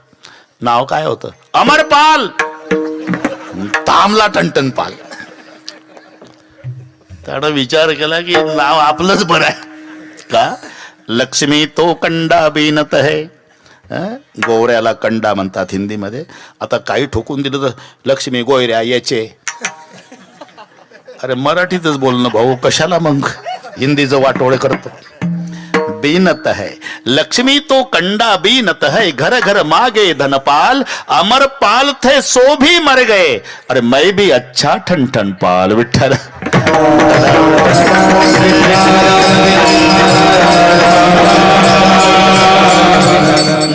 नाव काय होतं? अमरपाल. थांबला ठणठण पाल. त्यानं विचार केला की नाव आपलंच बरं आहे का? लक्ष्मी तो कंडा बीनत है. गोवऱ्याला कंडा म्हणतात हिंदीमध्ये. आता काही ठोकून दिलं तर लक्ष्मी गोयऱ्या याचे. अरे मराठीतच बोलणं भाऊ, कशाला मग हिंदीचं वाटोळे करतो? बीनत है लक्ष्मी तो कंडा बीनत है, घर घर मागे धनपाल, अमरपाल थे सो भी मर गए, अरे मैं भी अच्छा ठनठन पाल. विठ्ठल.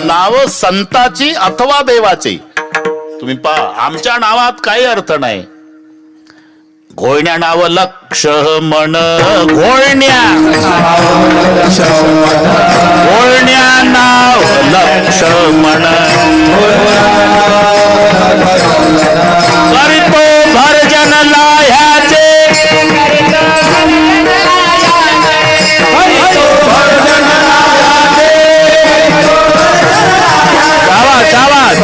नाव संताची अथवा देवाची. तुम्ही पहा, आमच्या नावात काही अर्थ नाही. घोळण्या नाव लक्ष्मण, घोळण्या घोळण्या नाव लक्ष्मण, करितो भरजन लाह्याचे, आवाज आवाज.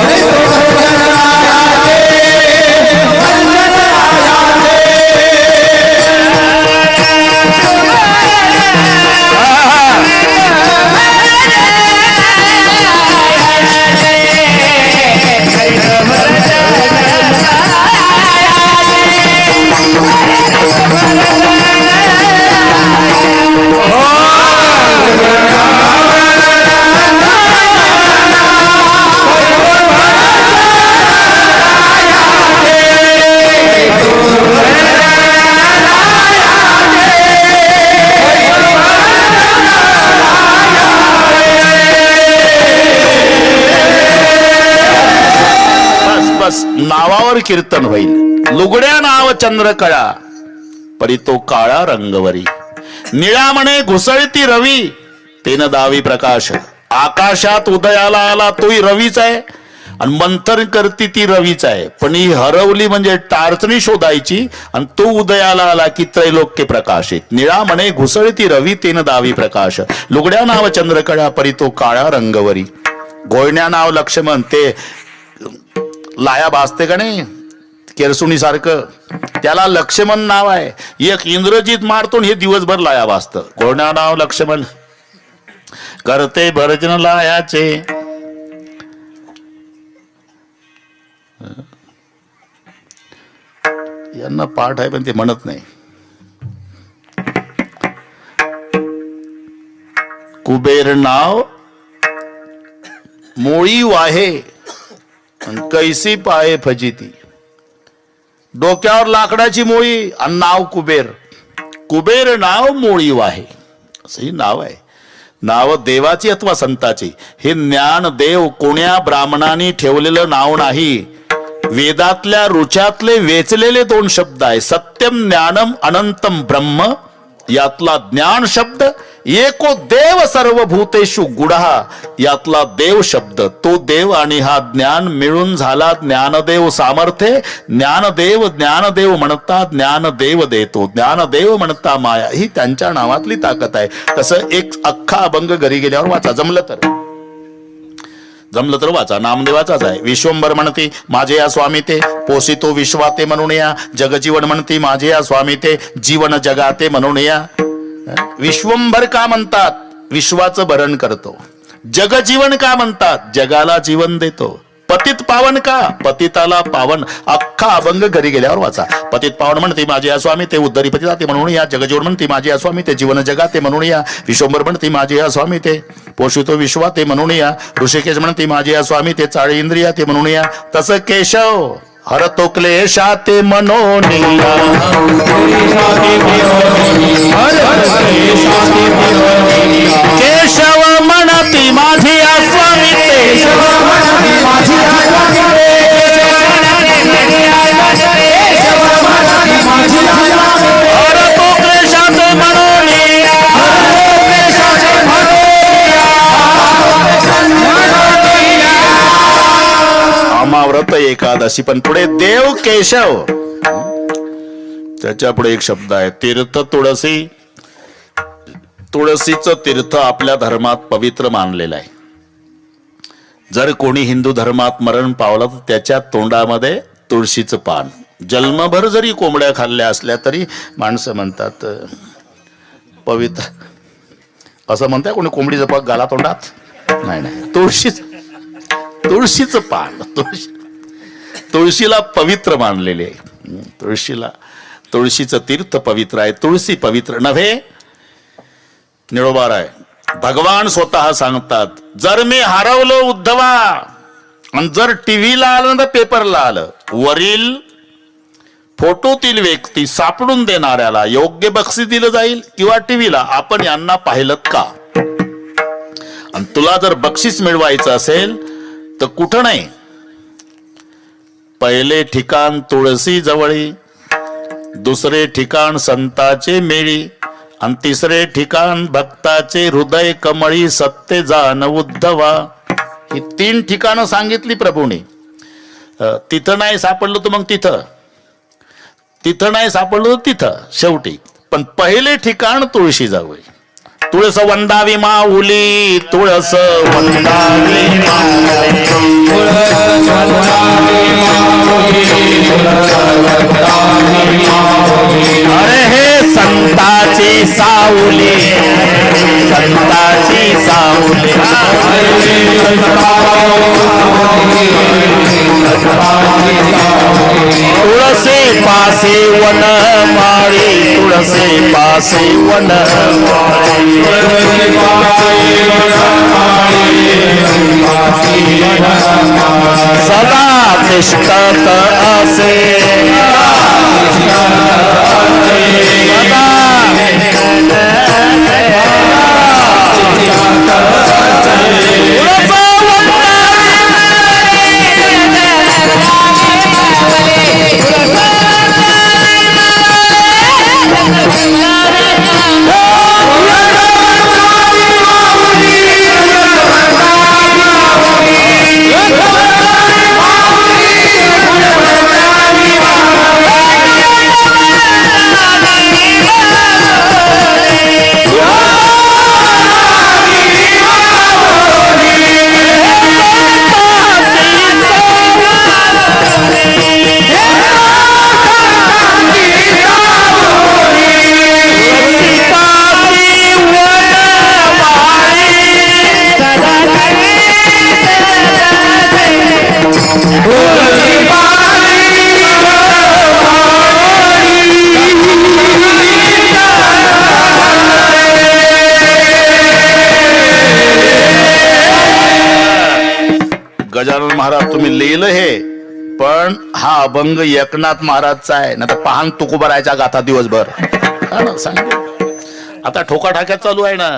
दास नावावर कीर्तन होईल. लुगड्या नाव चंद्रकळा परी तो काळा रंगवरी. निळा म्हणे घुसळती रवी तेन दावी प्रकाश. आकाशात उदयाला आला तोही रवीच आहे आणि मंथन करती ती रवीच आहे. पण ही हरवली म्हणजे टारचणी शोधायची आणि तो उदयाला आला की त्रैलोक्य प्रकाशित. निळा म्हणे घुसळती रवी तेन दावी प्रकाश. लुगड्या नाव चंद्रकळा परी तो काळा रंगवरी. घोळण्या नाव लक्ष्मण ते लाया भासते का नाही केरसुणी सारखं त्याला लक्ष्मण नाव आहे. एक इंद्रजीत मारतो हे दिवसभर लाया भासत. घोळण्या नाव लक्ष्मण करते भरजन लायाचे. यांना पाठ आहे पण ते म्हणत नाही. कुबेर नाव मोळी वाहे कैसी पाये फजिती. डोक्यावर लाकडाची मोळी आणि नाव कुबेर. कुबेर नाव मोळी वाहे असंही नाव आहे. नाव देवाची अथवा संताची. हे ज्ञान देव कोण्या ब्राह्मणाने ठेवलेलं नाव नाही. वेदातल्या रुचातले वेचलेले दोन शब्द आहे. सत्यम ज्ञानम अनंतम ब्रह्म यातला ज्ञान शब्द. एको देव सर्वभूतेषु गुढा यातला देव शब्द. तो देव आणि हा ज्ञान मिळून झाला ज्ञानदेव सामर्थ्य. ज्ञानदेव म्हणता ज्ञानदेव देतो. ज्ञानदेव म्हणता माया. ही त्यांच्या नावातली ताकद आहे. तसं एक अख्खा अभंग घरी गेल्यावर वाचा. जमलं तर वाचा. नामदेवाचाच आहे. विश्वंभर म्हणती माझे या स्वामी ते पोसितो विश्वाते म्हणून या. जगजीवन म्हणती माझे या स्वामी ते जीवन जगाते म्हणून या. विश्वंभर का म्हणतात विश्वाचं भरण करतो. जगजीवन का म्हणतात जगाला जीवन देतो. पतित पावन का पतिताला पावन. अख्खा अभंग घरी गेल्यावर वाचा. पतित पावन म्हणते माझे या स्वामी ते उद्धरी पती जाते म्हणून या. जगजीवन म्हणते माझे या स्वामी ते जीवन जगाते म्हणून या. विश्वंभर म्हणते माझे या स्वामी ते पोषितो विश्वा ते म्हणून या. ऋषिकेश म्हणते माझे या स्वामी ते चाळी इंद्रिया ते म्हणून या. तसं केशव हरतो क्लेशा ते मनोनिया. केशव म्हणती माझी या स्वामी ते हरतो क्लेशा ते मनोनिया. अमाव्रत एकादशी. पण पुढे देव केशव त्याच्या पुढे एक शब्द आहे तीर्थ तुळसी. तुळशीचं तीर्थ आपल्या धर्मात पवित्र मानलेलं आहे. जर कोणी हिंदू धर्मात मरण पावलं तर त्याच्या तोंडामध्ये तुळशीचं पान. जन्मभर जरी कोंबड्या खाल्ल्या असल्या तरी माणसं म्हणतात पवित्र. असं म्हणताय कोणी कोंबडीचं पाक घाला तोंडात. नाही तुळशीचं पान. तुळशीला पवित्र मानलेले आहे. तुळशीचं तीर्थ पवित्र आहे. तुळशी पवित्र नव्हे निळोबार आहे. भगवान स्वतः सांगतात जर मी हरवलो उद्धवा आणि जर टीव्हीला आलं तर पेपरला आलं वरील फोटोतील व्यक्ती सापडून देणाऱ्याला योग्य बक्षीस दिलं जाईल किंवा टीव्हीला आपण यांना पाहिलं का. आणि तुला जर बक्षीस मिळवायचं असेल तर कुठं नाही. पहिले ठिकाण तुळशी जवळी, दुसरे ठिकाण संताचे मेळी आणि तिसरे ठिकाण भक्ताचे हृदय कमळी. सत्य जाण उद्धवा. ही 3 ठिकाणं सांगितली प्रभूने. तिथं नाही सापडलं तर मग तिथं नाही सापडलं तर तिथं शेवटी. पण पहिले ठिकाण तुळशी जवळ. तुळस वंदावी माऊली. तुळस वंदावी अरे हे संताची सावली. संताची सावली. तुळसे पासे वन माळी. तुळसे पासे वन माळी. सदा तिष्ठत असे. सदा गजानन महाराज तुम्ही लिहिलं हे, पण हा अभंग एकनाथ महाराजचा आहे ना, तर पाहन तुकोबारायच्या गाथा दिवसभर आता ठोकाठाक्यात चालू आहे ना.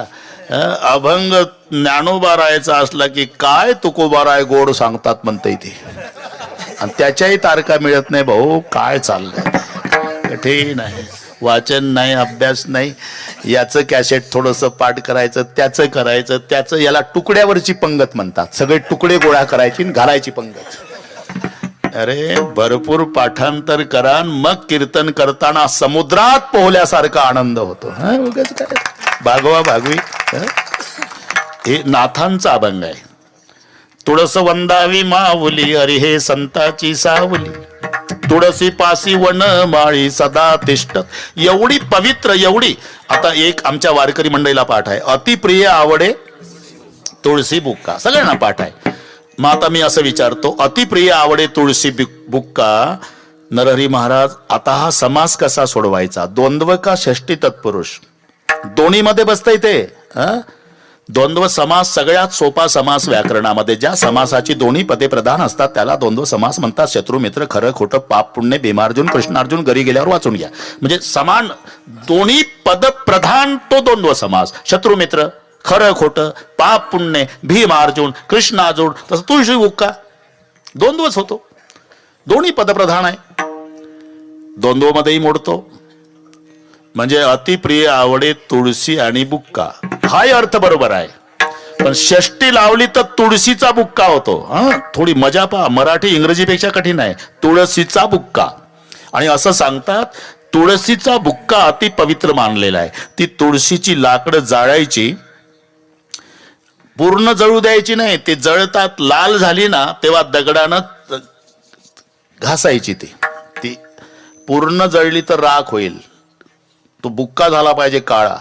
अभंग ज्ञानोबा राहायचा असला की काय तुकोबाराय गोड सांगतात म्हणते इथे, आणि त्याच्याही तारखा मिळत नाही. भाऊ काय चाललंय, कठीण आहे. वाचन नाही, अभ्यास नाही. याचं कॅसेट थोडंसं पाठ करायचं, त्याचं करायचं, त्याचं, याला तुकड्यावरची पंगत म्हणतात. सगळे तुकडे गोळा करायची घालायची पंगत. अरे भरपूर पाठांतर करा, मग कीर्तन करताना समुद्रात पोहल्यासारखा आनंद होतो. भागवा भागवी. हे नाथांचा अभंग आहे. तुळस वंदावी माऊली, अरे हे संताची सावली, तुळसी पासी वन माळी सदा तिष्ठ. एवढी पवित्र, एवढी. आता एक आमच्या वारकरी मंडळीला पाठ आहे, अतिप्रिय आवडे तुळशी बुक्का. सगळ्यांना पाठ आहे. मग आता मी असं विचारतो, अतिप्रिय आवडे तुळशी बुक्का. नरहरी महाराज, आता हा समास कसा सोडवायचा? द्वंद्व का षष्टी तत्पुरुष? दोन्ही मध्ये बसतंय ते. द्वंद्व समास सगळ्यात सोपा समास व्याकरणामध्ये. ज्या समासाची दोन्ही पदे प्रधान असतात त्याला द्वंद्व समास म्हणतात. शत्रू मित्र, खरं खोटं, पाप पुण्य, भीमार्जुन कृष्णार्जुन, घरी गेल्यावर वाचून घ्या. म्हणजे समान दोन्ही पद प्रधान तो द्वंद्व समास. शत्रू मित्र, खरं खोटं, पाप पुण्य, भीम अर्जुन, कृष्ण अर्जुन, तसं तुळशी बुक्का द्वंद्वच होतो. दोन्ही पदप्रधान आहे. द्वंद्व मध्येही मोडतो. म्हणजे अतिप्रिय आवडे तुळशी आणि बुक्का, हाही अर्थ बरोबर आहे. पण षष्टी लावली तर तुळशीचा बुक्का होतो. थोडी मजा पहा, मराठी इंग्रजीपेक्षा कठीण आहे. तुळशीचा बुक्का. आणि असं सांगतात, तुळशीचा बुक्का अति पवित्र मानलेला आहे. ती तुळशीची लाकडं जाळायची, पूर्ण जळू द्यायची नाही. ते जळतात, लाल झाली ना तेव्हा दगडानं घासायची. ती पूर्ण जळली तर राख होईल. तो बुक्का झाला पाहिजे काळा.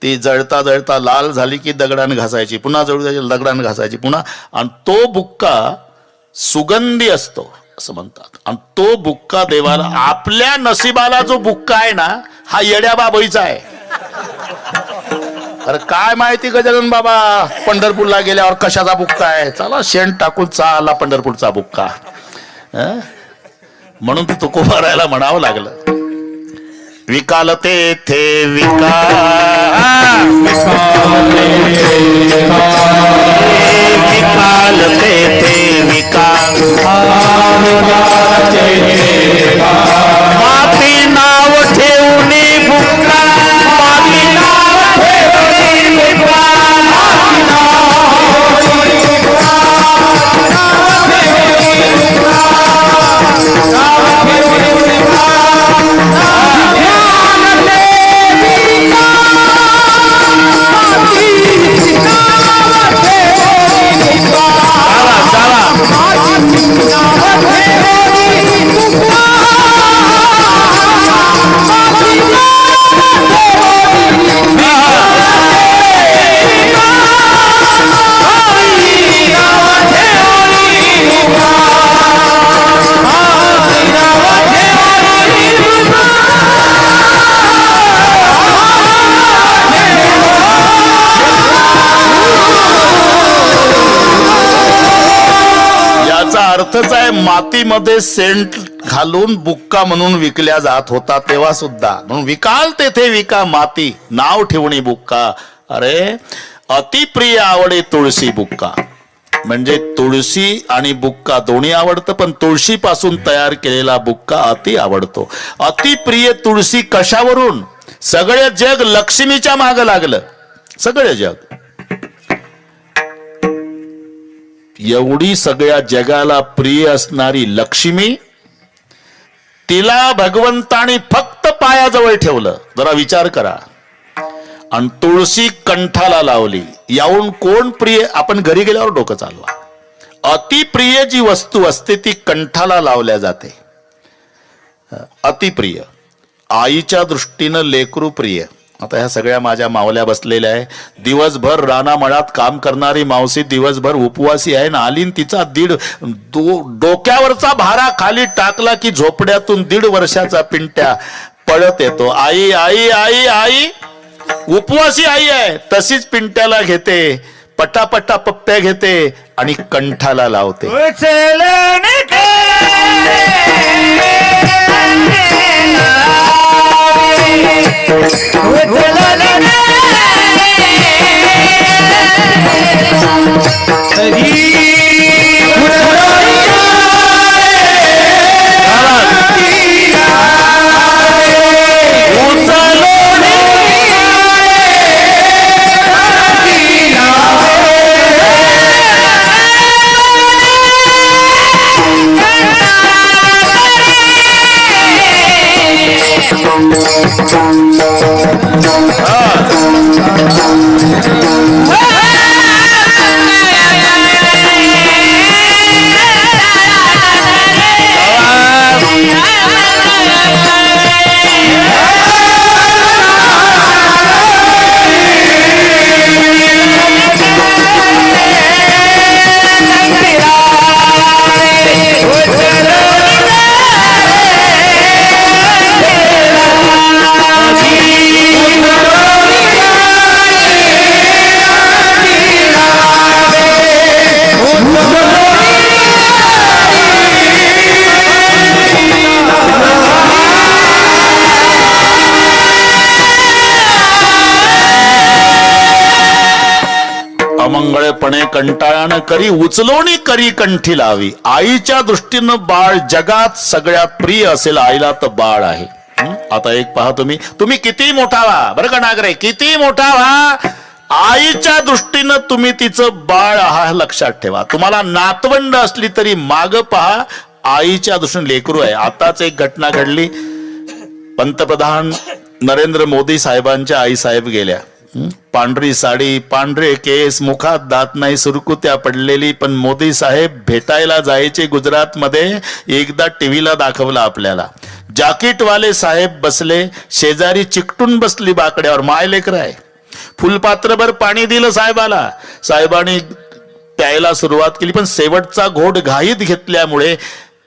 ती जळता जळता लाल झाली की दगडानं घासायची, पुन्हा जळू द्यायची, दगडानं घासायची पुन्हा. आणि तो बुक्का सुगंधी असतो असं म्हणतात. आणि तो बुक्का देवाला, आपल्या नशिबाला जो बुक्का आहे ना, हा येड्या बाबळीचा आहे. अरे काय माहिती गजानन बाबा पंढरपूरला गेल्यावर कशाचा बुक्का आहे. चला शेण टाकून चाला पंढरपूरचा बुक्का. म्हणून तू तुकोबारायला म्हणावं लागलं. विकालते थे विकालते थे विकाल माती नाव ठेवणी बुक्का, माती नाव ठेवणी बुक्का, अर्थच आहे. मातीमध्ये सेंट घालून बुक्का म्हणून विकल्या जात होता तेव्हा सुद्धा. म्हणून विकाल तेथे विका माती, नाव ठेवणी बुक्का. अरे अतिप्रिय आवडे तुळशी बुक्का. म्हणजे तुळशी आणि बुक्का दोन्ही आवडतं, पण तुळशी पासून तयार केलेला बुक्का अति आवडतो. अतिप्रिय तुळशी कशावरून? सगळे जग लक्ष्मीच्या माग लागलं. सगळे जग, एवढी सगळ्या जगाला प्रिय असणारी लक्ष्मी, तिला भगवंतानी फक्त पायाजवळ ठेवलं. जरा विचार करा. आणि तुळशी कंठाला लावली. याहून कोण प्रिय? आपण घरी गेल्यावर डोकं चालवा. अतिप्रिय जी वस्तू असते ती कंठाला लावल्या जाते. अतिप्रिय. आईच्या दृष्टीनं लेकरू प्रिय. आता ह्या सगळ्या माझ्या मावल्या बसलेल्या आहे. दिवसभर रानामळात काम करणारी मावशी दिवसभर उपवासी आहे ना. आलीन तिचा डोक्यावरचा भारा खाली टाकला की झोपड्यातून 1.5 वर्षाचा पिंट्या पळत येतो. आई आई आई आई. उपवासी आई आहे, तशीच पिंट्याला घेते, पटापटा पप्प्या घेते आणि कंठाला लावते. अमंगळपणे कंटाळानं करी उचलोणी करी कंठी लावी. आईच्या दृष्टीनं बाळ जगात सगळ्यात प्रिय असेल आईला तर बाळ आहे. आता एक पहा, तुम्ही किती मोठा व्हा बरं का नागरे, किती मोठा व्हा, आईच्या दृष्टीनं तुम्ही तिचं बाळ आहात लक्षात ठेवा. तुम्हाला नातवंड असली तरी माग पहा, आईच्या दृष्टीने लेकरू आहे. आताच एक घटना घडली, पंतप्रधान नरेंद्र मोदी साहेबांच्या आई साहेब गेल्या. पांढरी साडी, पांढरे केस, मुखात दात नाही, सुरकुत्या पडलेली, पण मोदी साहेब भेटायला जायचे गुजरातमध्ये. एकदा टीव्हीला दाखवलं आपल्याला, जाकीटवाले साहेब बसले, शेजारी चिकटून बसली बाकड्यावर, माय लेकर आहे. फुलपात्रभर पाणी दिलं साहेबाला, साहेबांनी प्यायला सुरुवात केली, पण शेवटचा घोट घाईत घेतल्यामुळे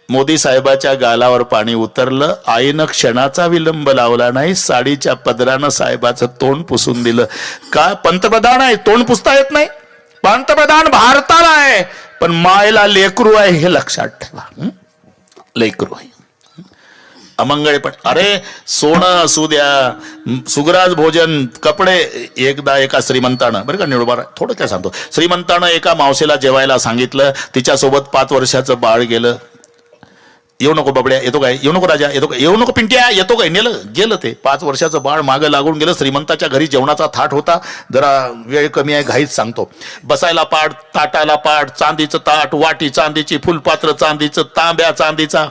मोदी साहेबाच्या गालावर पाणी उतरलं. आईनं क्षणाचा विलंब लावला नाही, साडीच्या पदरानं साहेबाचं तोंड पुसून दिलं. का पंतप्रधान आहे, तोंड पुसता येत नाही? पंतप्रधान भारताला आहे, पण मायला लेकरू आहे हे लक्षात ठेवा. लेकरू आहे. अमंगळपण, अरे सोनं असू द्या, सुगराज भोजन, कपडे. एकदा एका श्रीमंतानं, बरं का निळोबार थोडं काय सांगतो, श्रीमंतानं एका मावशीला जेवायला सांगितलं. तिच्यासोबत 5 वर्षाचं बाळ गेलं. येऊ नको बबड्या, येतो काय, येऊ नको राजा, येतो काय, येऊ नको पिंट्या, येतो काय, नेलं गेलं ते 5 वर्षाचं बाळ मागं लागून गेलं. श्रीमंताच्या घरी जेवणाचा थाट होता, जरा वेळ कमी आहे, घाईच सांगतो. बसायला पाट, ताटाला पाट, चांदीचं ताट, वाटी चांदीची, फुलपात्र चांदीचं, तांब्या चांदीचा,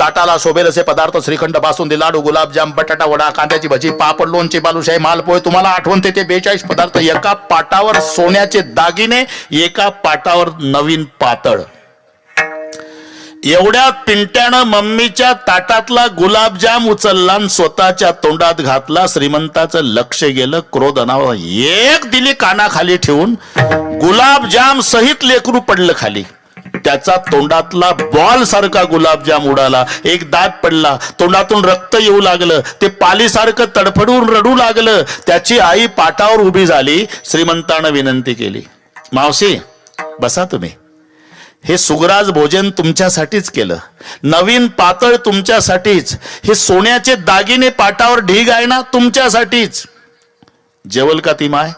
ताटाला शोभेल असे पदार्थ, श्रीखंड, बासुंदी, लाडू, गुलाबजाम, बटाटा वडा, कांद्याची भजी, पापड, लोणचे, बालुशाही, मालपोहे. तुम्हाला आठवण ते 42 पदार्थ. एका पाटावर सोन्याचे दागिने, एका पाटावर नवीन पातळ. एवढ्यात पिंट्यानं मम्मीच्या ताटातला गुलाबजाम उचलला आणि स्वतःच्या तोंडात घातला. श्रीमंताचं लक्ष गेलं, क्रोध अनावर, एक दिली कानाखाली ठेवून, गुलाबजाम सहित लेकरू पडलं खाली. त्याचा तोंडातला बॉल सारखा गुलाबजाम उडाला, एक दात पडला, तोंडातून रक्त येऊ लागलं, ते पालीसारखं तडफडून रडू लागलं. त्याची आई पाटावर उभी झाली. श्रीमंतानं विनंती केली, मावशी बसा तुम्ही, हे सुगराज भोजन तुमच्यासाठीच केलं, नवीन पातळ तुमच्यासाठीच, हे सोन्याचे दागिने पाटावर ढीग आहे ना तुमच्यासाठीच. जेवल का ती माय?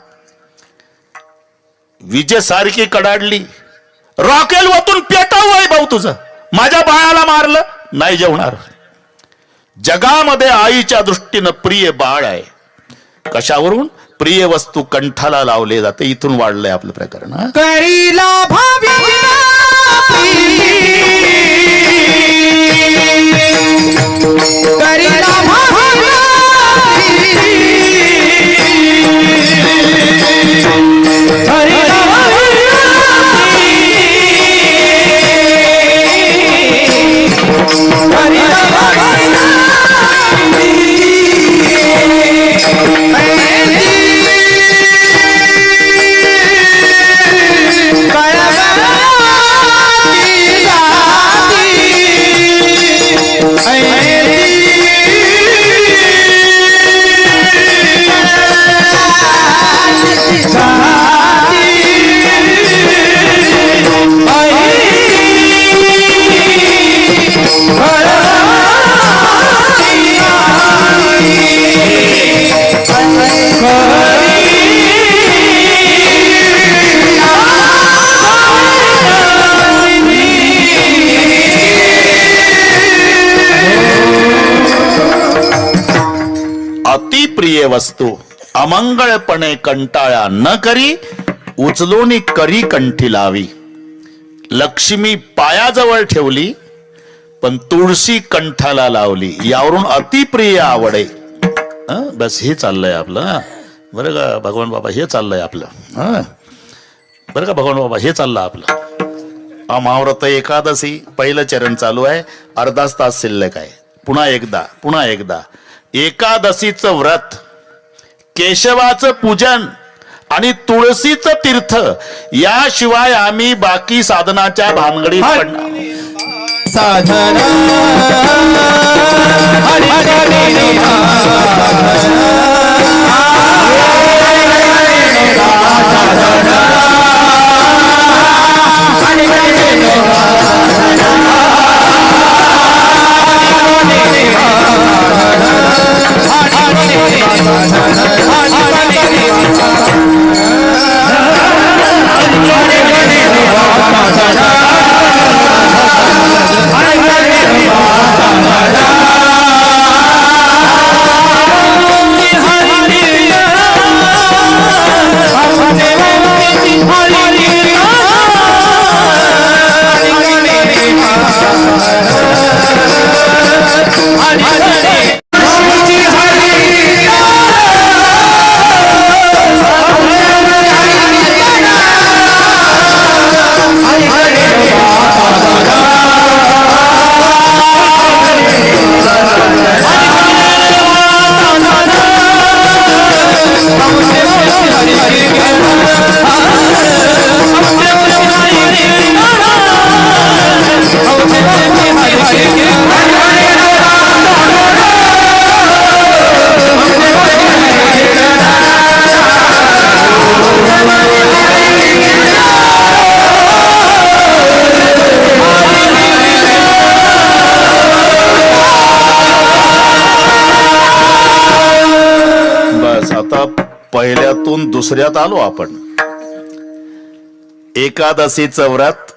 विजेसारखी कडाडली, रॉकेल वतून पेटाव आहे भाऊ तुझं, माझ्या बाळाला मारलं, नाही जेवणार. जगामध्ये आईच्या दृष्टीनं प्रिय बाळ आहे. कशावरून? प्रिय वस्तू कंठाला लावले जाते. इथून वाढलंय आपलं प्रकरण. करीला भावी करीला भावी प्रिय वस्तू अमंगळपणे कंटाळा न करी उचलून करी कंठी लावी. लक्ष्मी पायाजवळ ठेवली पण तुळशी कंठाला लावली. यावरून अतिप्रिय आवडे. बस हे चाललंय आपलं. बरं का भगवान बाबा, हे चाललंय आपलं. बरं का भगवान बाबा, हे चाललं आपलं. महाव्रत एकादशी पहिलं चरण चालू आहे. अर्धाच तास शिल्लक आहे. पुन्हा एकदा एकादशीचं व्रत, केशवाचं पूजन आणि तुळशीचं तीर्थ याशिवाय आम्ही बाकी साधनाच्या भानगडीत पडणार. साधना पहिल्यातून दुसऱ्यात आलो आपण. एकादशीचं व्रत,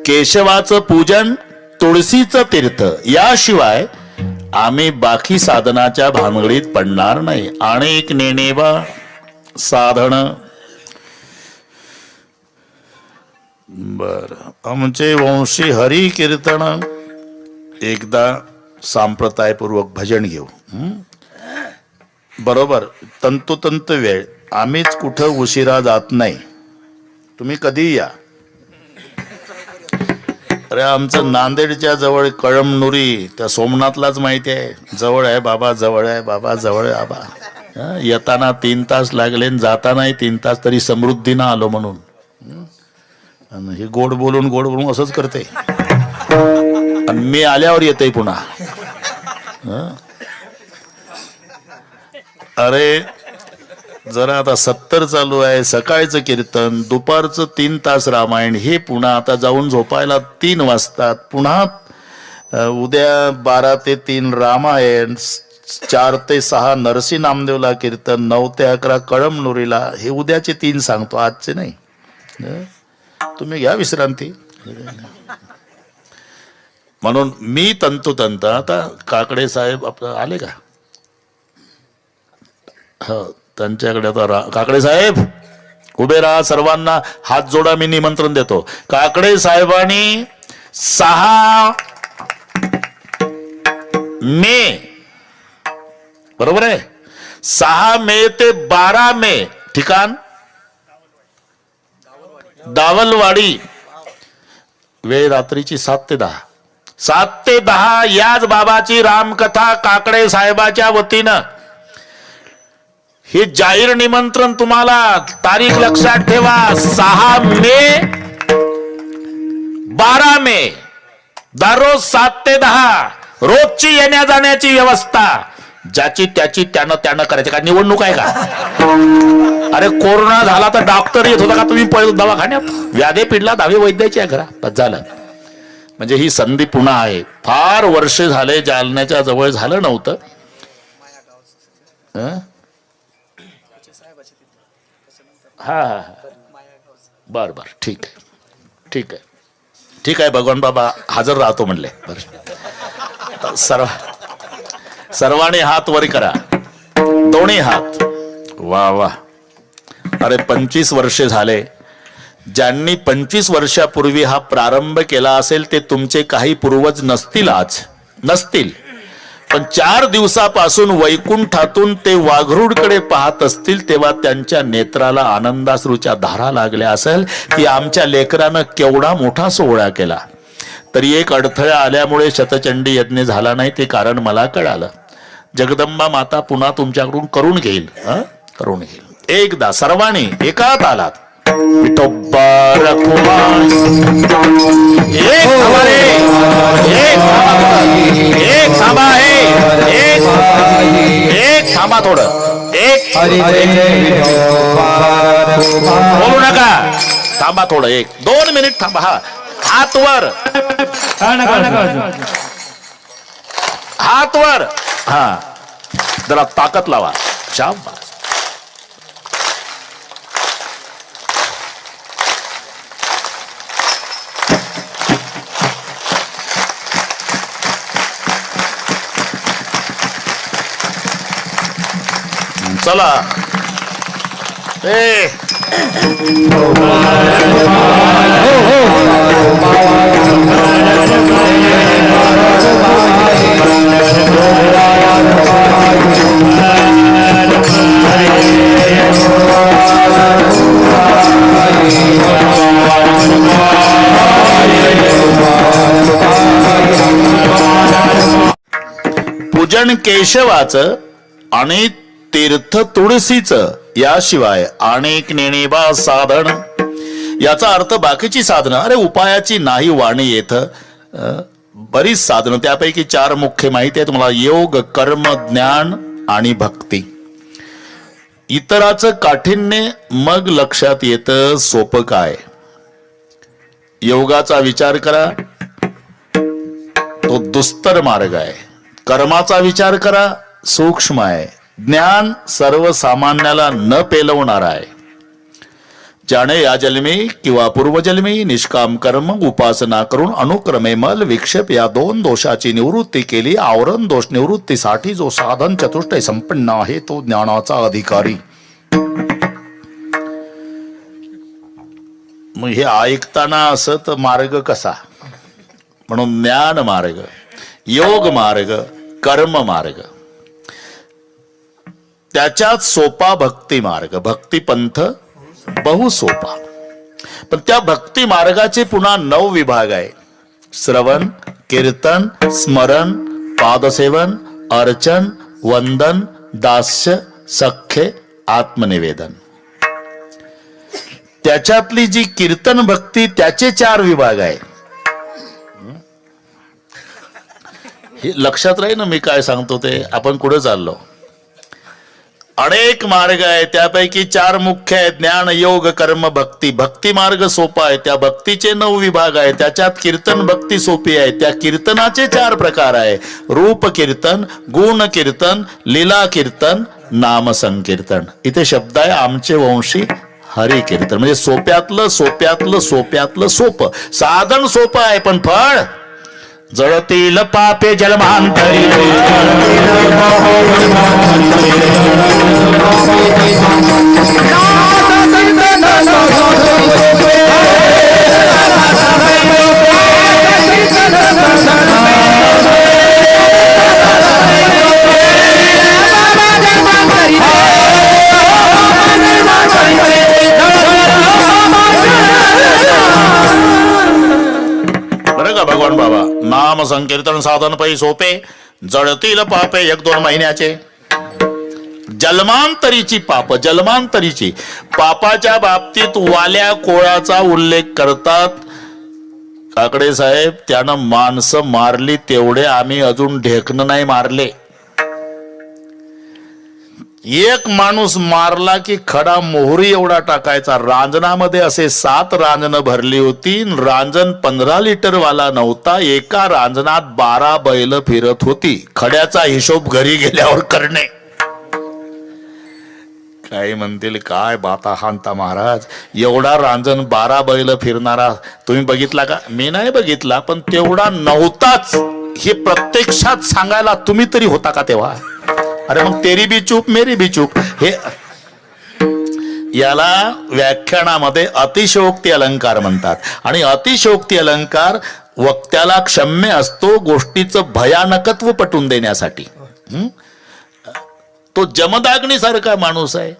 केशवाचं पूजन, तुळशीचं तीर्थ याशिवाय आम्ही बाकी साधनाच्या भानगडीत पडणार नाही. अनेक नेणेबा साधन. बर, आमचे वंशी हरी कीर्तन. एकदा सांप्रदायपूर्वक भजन घेऊ. बरोबर तंतोतंत वेळ. आम्हीच कुठं उशिरा जात नाही. तुम्ही कधी या. अरे आमचं नांदेडच्या जवळ कळमनुरी, त्या सोमनाथलाच माहिती आहे. जवळ आहे बाबा, जवळ आहे बाबा, जवळ आहे बाबा. येताना 3 तास लागले, जातानाही 3 तास. तरी समृद्धीनं आलो म्हणून. आणि हे गोड बोलून असंच करते. आणि मी आल्यावर येते पुन्हा. अरे जरा आता 70 चालू आहे. सकाळचं कीर्तन, दुपारचं 3 तास रामायण. हे पुन्हा आता जाऊन झोपायला 3 वाजतात. पुन्हा उद्या 12 ते 3 रामायण, 4 ते 6 नरसी नामदेवला कीर्तन, 9 ते 11 कळमनुरीला. हे उद्याचे 3 सांगतो, आजचे नाही. तुम्ही घ्या विश्रांती. म्हणून मी तंतोतंत. आता काकडे साहेब आपलं आले का? हो, त्यांच्याकडे आता काकडे साहेब उभे राहा. सर्वांना हात जोडा. मी निमंत्रण देतो. काकडे साहेबांनी 6 मे, बरोबर आहे, 6 मे ते 12 मे ठिकाण दावलवाडी. वेळ रात्रीची 7 ते 10. 7 ते 10 याच बाबाची रामकथा काकडे साहेबाच्या वतीनं. हे जाहीर निमंत्रण तुम्हाला. तारीख लक्षात ठेवा. 6 मे 12 मे दररोज 7 ते 10 रोजची येण्या जाण्याची व्यवस्था. ज्याची त्याची त्यानं करायची. का निवडणूक आहे का? अरे कोरोना झाला तर डॉक्टर येत होता का तुम्ही पळत दवाखान्यात? व्याधे पिढला दहावी वैद्याची आहे घरा. बस झालं. म्हणजे ही संधी पुन्हा आहे. फार वर्ष झाले जालन्याच्या जवळ झालं नव्हतं. हा हा बर बर, ठीक आहे, ठीक आहे, ठीक आहे. भगवान बाबा हजर राहतो म्हणले. बरं सर्वांनी हात वर करा. दोन्ही हात. वा वा. अरे 25 वर्षे झाले. ज्यांनी 25 वर्षापूर्वी हा प्रारंभ केला असेल ते तुमचे काही पूर्वज नसतील, आज नसतील, पण 4 दिवसापासून वैकुंठातून ते वाघरूडकडे पाहत असतील तेव्हा त्यांच्या नेत्राला आनंदाश्रूच्या धारा लागल्या असेल की आमच्या लेकरानं केवढा मोठा सोहळा केला. तरी एक अडथळा आल्यामुळे शतचंडी यज्ञ झाला नाही, ते कारण मला कळालं. जगदंबा माता पुन्हा तुमच्याकडून करून घेईल, करून घेईल. एकदा सर्वांनी एका तालात विठोबा रखुमा. एक थांबा रे, एक थांबा, एक थांबा थोडं, एक बोलू नका, थांबा थोडं, 1-2 मिनिट थांबा. हा हात वर, हात वर. हा जरा ताकद लावा. शाबास. चला. पूजन केशवाचं आणि तीर्थ तुळशीचं, याशिवाय अनेक नेणेबा साधन. याचा अर्थ बाकीची साधनं, अरे उपायाची नाही वाणी येत, बरीच साधनं. त्यापैकी 4 मुख्य माहिती आहे तुम्हाला: योग, कर्म, ज्ञान आणि भक्ती. इतराचं काठिण्य मग लक्षात येतं सोपं काय. योगाचा विचार करा, तो दुस्तर मार्ग आहे. कर्माचा विचार करा, सूक्ष्म आहे. ज्ञान सर्वसामान्याला न पेलवणार आहे. ज्याने या जन्मी किंवा पूर्वजन्मी निष्काम कर्म उपासना करून अनुक्रमे मल विक्षेप या 2 दोषाची निवृत्ती केली, आवरण दोष निवृत्तीसाठी जो साधन चतुष्टय संपन्न आहे तो ज्ञानाचा अधिकारी. मग हे ऐकताना असं तर मार्ग कसा? म्हणून ज्ञान मार्ग, योग मार्ग, कर्म मार्ग, त्याच्यात सोपा भक्ती मार्ग. भक्ती पंथ बहु सोपा. पण त्या भक्ती मार्गाचे पुन्हा 9 विभाग आहे: श्रवण, कीर्तन, स्मरण, पादसेवन, अर्चन, वंदन, दास्य, सख्य, आत्मनिवेदन. त्याच्यातली जी कीर्तन भक्ती त्याचे 4 विभाग आहे. हे लक्षात राहील ना मी काय सांगतो ते. आपण कुठे चाललो? अनेक मार्ग आहे, त्यापैकी 4 मुख्य आहेत: ज्ञान, योग, कर्म, भक्ती. भक्ती मार्ग सोपा आहे, त्या भक्तीचे 9 विभाग आहे. त्याच्यात कीर्तन भक्ती सोपी आहे, त्या कीर्तनाचे 4 प्रकार आहे: रूप कीर्तन, गुण कीर्तन, लीला कीर्तन, नाम संकीर्तन. इथे शब्द आहे आमचे वंशी हरी कीर्तन. म्हणजे सोप्यातलं सोप्यातलं सोप्यातलं सोपं. साधन सोपं आहे पण फळ जळतील पापे जन्मांतरी. भगवान बाबा नाम संकीर्तन साधन पै सोपे, जळतील पापे 1-2 महिन्याचे. जन्मांतरीची पाप, जन्मांतरीची पापाच्या बाबतीत वाल्या कोळाचा उल्लेख करतात काकडे साहेब. त्यानं माणसं मारली तेवढे आम्ही अजून ढेकणं नाही मारले. एक माणूस मारला की खडा मोहरी एवढा टाकायचा. रांजणामध्ये असे 7 रांजणं भरली होती. रांजण 15 लिटर वाला नव्हता. एका रांजणात 12 बैल फिरत होती. खड्याचा हिशोब घरी गेल्यावर करणे. काय म्हणतील काय बाता हांता महाराज, एवढा रांजण 12 बैल फिरणारा तुम्ही बघितला का? मी नाही बघितला, पण तेवढा नव्हताच हे प्रत्यक्षात सांगायला तुम्ही तरी होता का तेव्हा? अरे मग तेरी बी चूप मेरी बी चूप, हे याला व्याख्यानामध्ये अतिशयोक्ती अलंकार म्हणतात. आणि अतिशयोक्ती अलंकार वक्त्याला क्षम्य असतो गोष्टीचं भयानकत्व पटवून देण्यासाठी. तो जमदाग्नीसारखा माणूस आहे,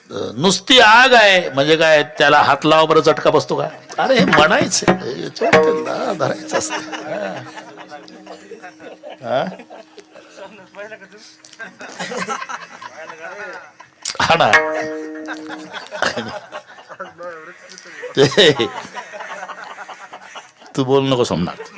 नुसती आग आहे म्हणजे काय त्याला हात लावा बरं चटका बसतो का? अरे हे म्हणायचं धरायचं असतं. हा ना, तू बोल नको सोमनाथ.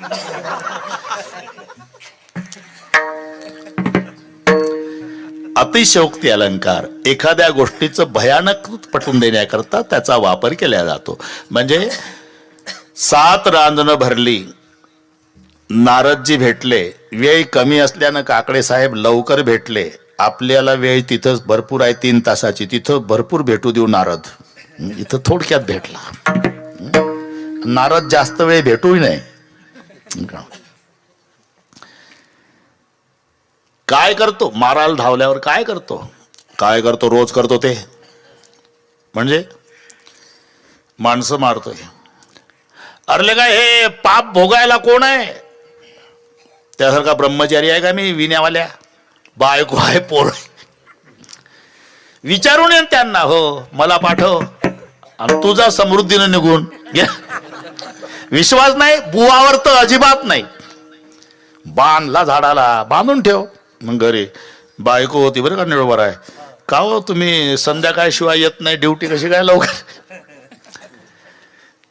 अतिशयोक्ती अलंकार एखाद्या गोष्टीचं भयानक पटवून देण्याकरता त्याचा वापर केला जातो. म्हणजे 7 रांजणं भरली, नारदजी भेटले, वेळ कमी असल्यानं काकडे साहेब लवकर भेटले. आपल्याला वेळ तिथं भरपूर आहे 3 तासाची, तिथं भरपूर भेटू देऊ नारद, इथं थोडक्यात भेटला. नारद जास्त वेळ भेटूही नाही. काय करतो मारायला धावल्यावर? काय करतो रोज करतो ते, म्हणजे माणसं मारतोय. अरे काय हे पाप भोगायला कोण आहे? त्यासारखा ब्रह्मचारी आहे का मी? विण्यावाल्या बायको आहे, पोर विचारून येईन त्यांना, हो मला पाठव आणि तुझा समृद्धीनं निघून. विश्वास नाही बुवावर तर अजिबात नाही. बांधला झाडाला बांधून ठेव. मग घरी बायको होती बरं का, निळोबर आहे का हो तुम्ही संध्याकाळशिवाय येत नाही ड्युटी कशी काय लवकर?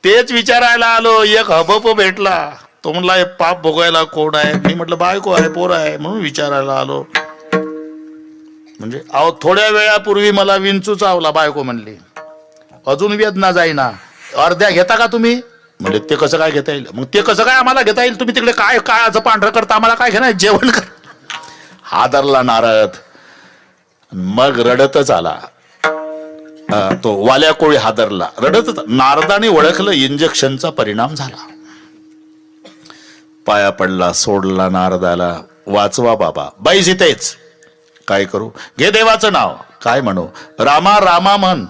तेच विचारायला आलो. एक हबप भेटला, तो म्हणला हे पाप भोगायला कोण आहे? मी म्हटलं बायको आहे, पोर आहे, म्हणून विचारायला आलो. म्हणजे अहो थोड्या वेळापूर्वी मला विंचू चावला, बायको म्हणली अजून वेदना जाईना, अर्ध्या घेता का तुम्ही? म्हणजे ते कसं काय घेता येईल? मग ते कसं काय आम्हाला घेता येईल? तुम्ही तिकडे काय काळाचं पांढरं करता, आम्हाला काय घेणार? जेवण कर. हादरला नारद, मग रडतच आला. तो वाल्या कोळी हादरला, रडतच. नारदाने ओळखलं इंजेक्शनचा परिणाम झाला. पाया पडला, सोडला नारदाला. वाचवा बाबा, बाईस इथेच. काय करू? घे देवाचं नाव. काय म्हणू? रामा रामा म्हण.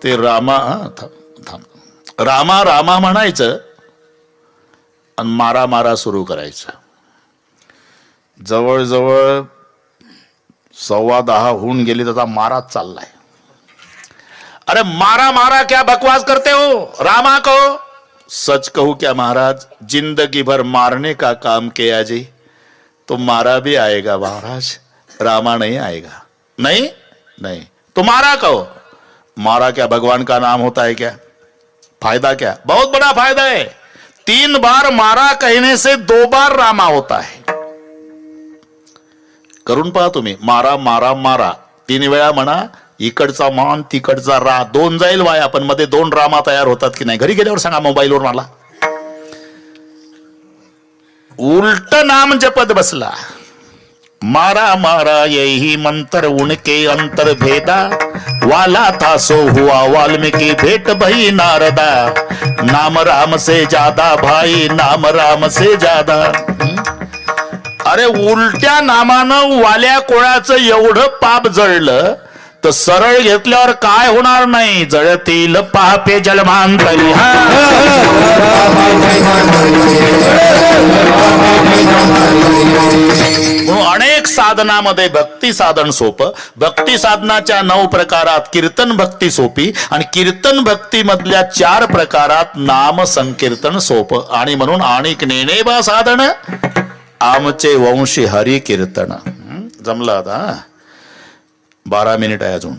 ते रामा रामा रामा म्हणायचं आणि मारा मारा सुरू करायचं. जवळजवळ 10:15 होऊन गेली, त्याचा माराच चाललाय. अरे मारा मारा क्या बकवास करते हो? रामा कहो. सच कहूं क्या महाराज, जिंदगी भर मारने का काम किया जी, तो मारा भी आएगा महाराज, रामा नहीं आएगा. नहीं नहीं तो मारा कहो. मारा क्या भगवान का नाम होता है क्या? फायदा क्या? बहुत बड़ा फायदा है. 3 बार मारा कहने से 2 बार रामा होता है. करून पहा तुम्ही. मारा मारा मारा 3 वेळा म्हणा. इकडचा मान तिकडचा रा, 2 जाईल वाया, पण मध्ये 2 रामा तयार होतात की नाही? घरी गेल्यावर सांगा मोबाईलवर मला. उलट नाम जपत बसला. मारा मारा यही मंत्र उनके अंतर भेदा, वाला था सो हुआ वाल्मीकि भेट भई नारदा, नाम राम से ज्यादा भाई, नाम राम से ज्यादा. अरे उलट्या नामानं वाल्या कोळाचं एवढं पाप जळलं तर सरळ घेतल्यावर काय होणार नाही? जळतील पापे जलमांतरी. अनेक साधनामध्ये भक्ती साधन सोपं. भक्ती साधनाच्या 9 प्रकारात कीर्तन भक्ती सोपी, आणि कीर्तन भक्ती मधल्या 4 प्रकारात नाम संकीर्तन सोपं. आणि म्हणून आणिक नेणे बा साधन आमचे वंशी हरी कीर्तन. जमलं आता? 12 मिनिट आहे अजून.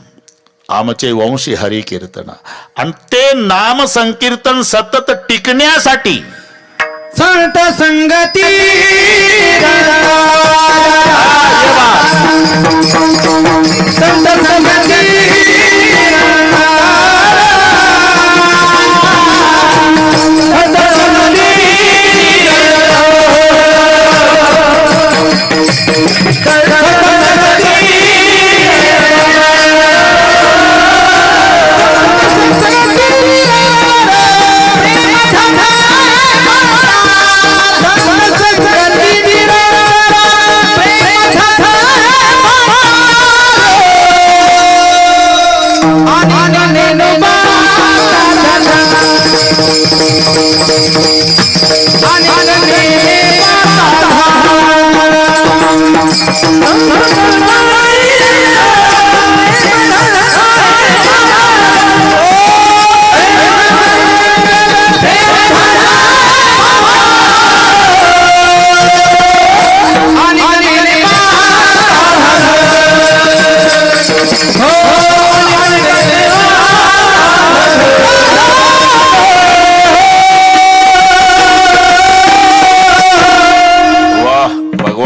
आमचे वंशी हरी कीर्तन. आणि ते नाम संकीर्तन सतत टिकण्यासाठी संत संगती संत संगती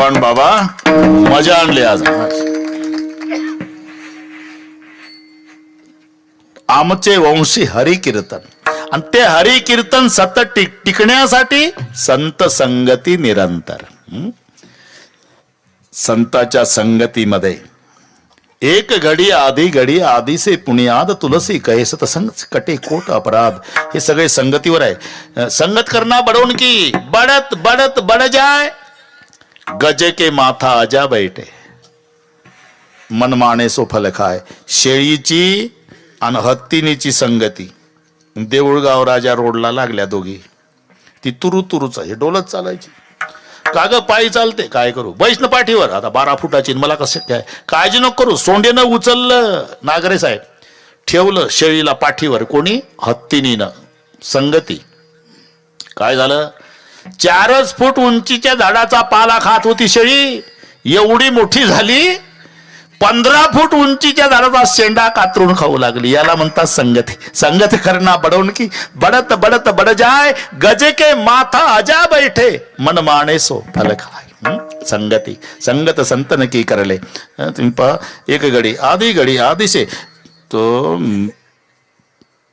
भगवान बाबा मजा आणली आज. आमचे वंशी हरी कीर्तन आणि ते हरी कीर्तन सतत टिकण्यासाठी संत संगती निरंतर. संताच्या संगतीमध्ये एक घडी आधी से पुण्याद तुलसी कहे सतसंग कटे कोट अपराध. हे सगळे संगतीवर आहे. संगत करना बडवून की बडत बडत बड जाय गजे के माथा आजा बैठे मनमाने सो फल खाय. शेळीची आणि हत्तीनीची संगती देऊळगाव राजा रोडला लागल्या दोघी. ती तुरु तुरुच हे डोलत चालायची. काग पायी चालते काय करू बैष्ण पाठीवर आता 12 फुटाची मला कसं काय काळजी नको करू. सोंडेनं उचललं नागरे साहेब ठेवलं शेळीला पाठीवर. कोणी हत्तीनीनं संगती. काय झालं 4 फूट उंचीच्या झाडाचा पाला खात होती शेळी. एवढी मोठी झाली 15 फूट उंचीच्या झाडाचा शेंडा कातरून खाऊ लागली. याला म्हणतात संगती. संगत करना बडवून की बडत बडत बड जाय गजे के माथा आजा बैठे मन माने सो फल खाय. संगती संगत संतन की करले. तुम्ही पहा एक घडी आधीचे तो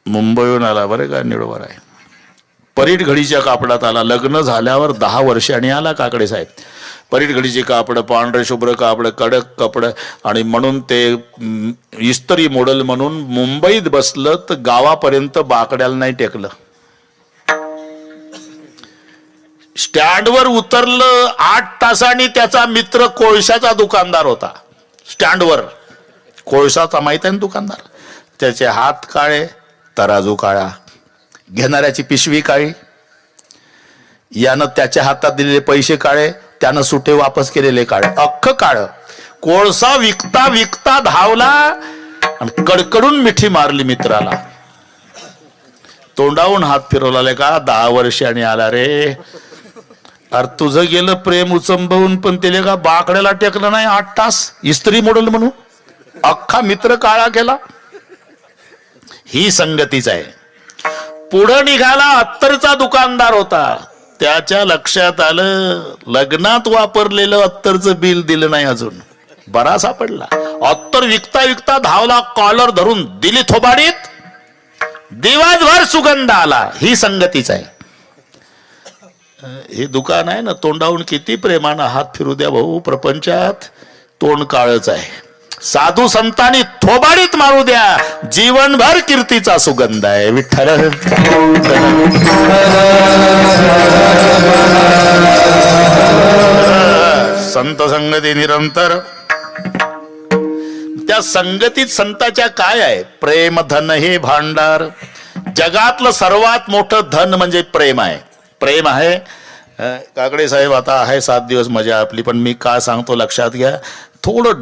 मुंबईहून आला बरं का निळवर आहे. परीट घडीच्या कापडात आला. लग्न झाल्यावर 10 वर्षांनी आला काकडे साहेब. परीट घडीचे कापड पांढरे शुभ्र कापड कडक कपड आणि म्हणून ते इस्त्री मॉडेल म्हणून मुंबईत बसलं तर गावापर्यंत बाकड्याला नाही टेकलं. स्टँडवर उतरलं 8 तासांनी त्याचा मित्र कोळशाचा दुकानदार होता. स्टँडवर कोळशाचा माहित आहे ना दुकानदार. त्याचे हात काळे तराजू काळा घेणाऱ्याची पिशवी काळी. यानं त्याच्या हातात दिलेले पैसे काळे त्यानं सुटे वापस केलेले काळे. अख्खं काळ. कोळसा विकता विकता धावला आणि कडकडून मिठी मारली मित्राला. तोंडावून हात फिरवला का 10 वर्षांनी आला रे. अरे तुझं गेलं प्रेम उचंबवून पण त्याला का बाकड्याला टेकलं नाही 8 तास. इस्त्री मॉडेल म्हणून अख्खा मित्र काळा केला. ही संगतीच आहे. पुढं निघाला अत्तरचा दुकानदार होता. त्याच्या लक्षात आलं लग्नात वापरलेलं अत्तरचं बिल दिलं नाही अजून. बरा सापडला. अत्तर विकता विकता धावला कॉलर धरून दिली थोबाडीत. दिवसभर सुगंध आला. ही संगतीच आहे. हे दुकान आहे ना तोंडावून किती प्रेमानं हात फिरू द्या भाऊ प्रपंचात तोंड काळच आहे. साधू संतांनी थोबाडीत मारू द्या जीवनभर कीर्तीचा सुगंध आहे. विठ्ठल संत संगती निरंतर. त्या संगतीत संताच्या काय आहे प्रेम धन हे भांडार. जगातलं सर्वात मोठं धन म्हणजे प्रेम आहे. प्रेम आहे. काकडे साहेब आता आहे 7 दिवस मजा आपली पण मी काय सांगतो लक्षात घ्या. थोडं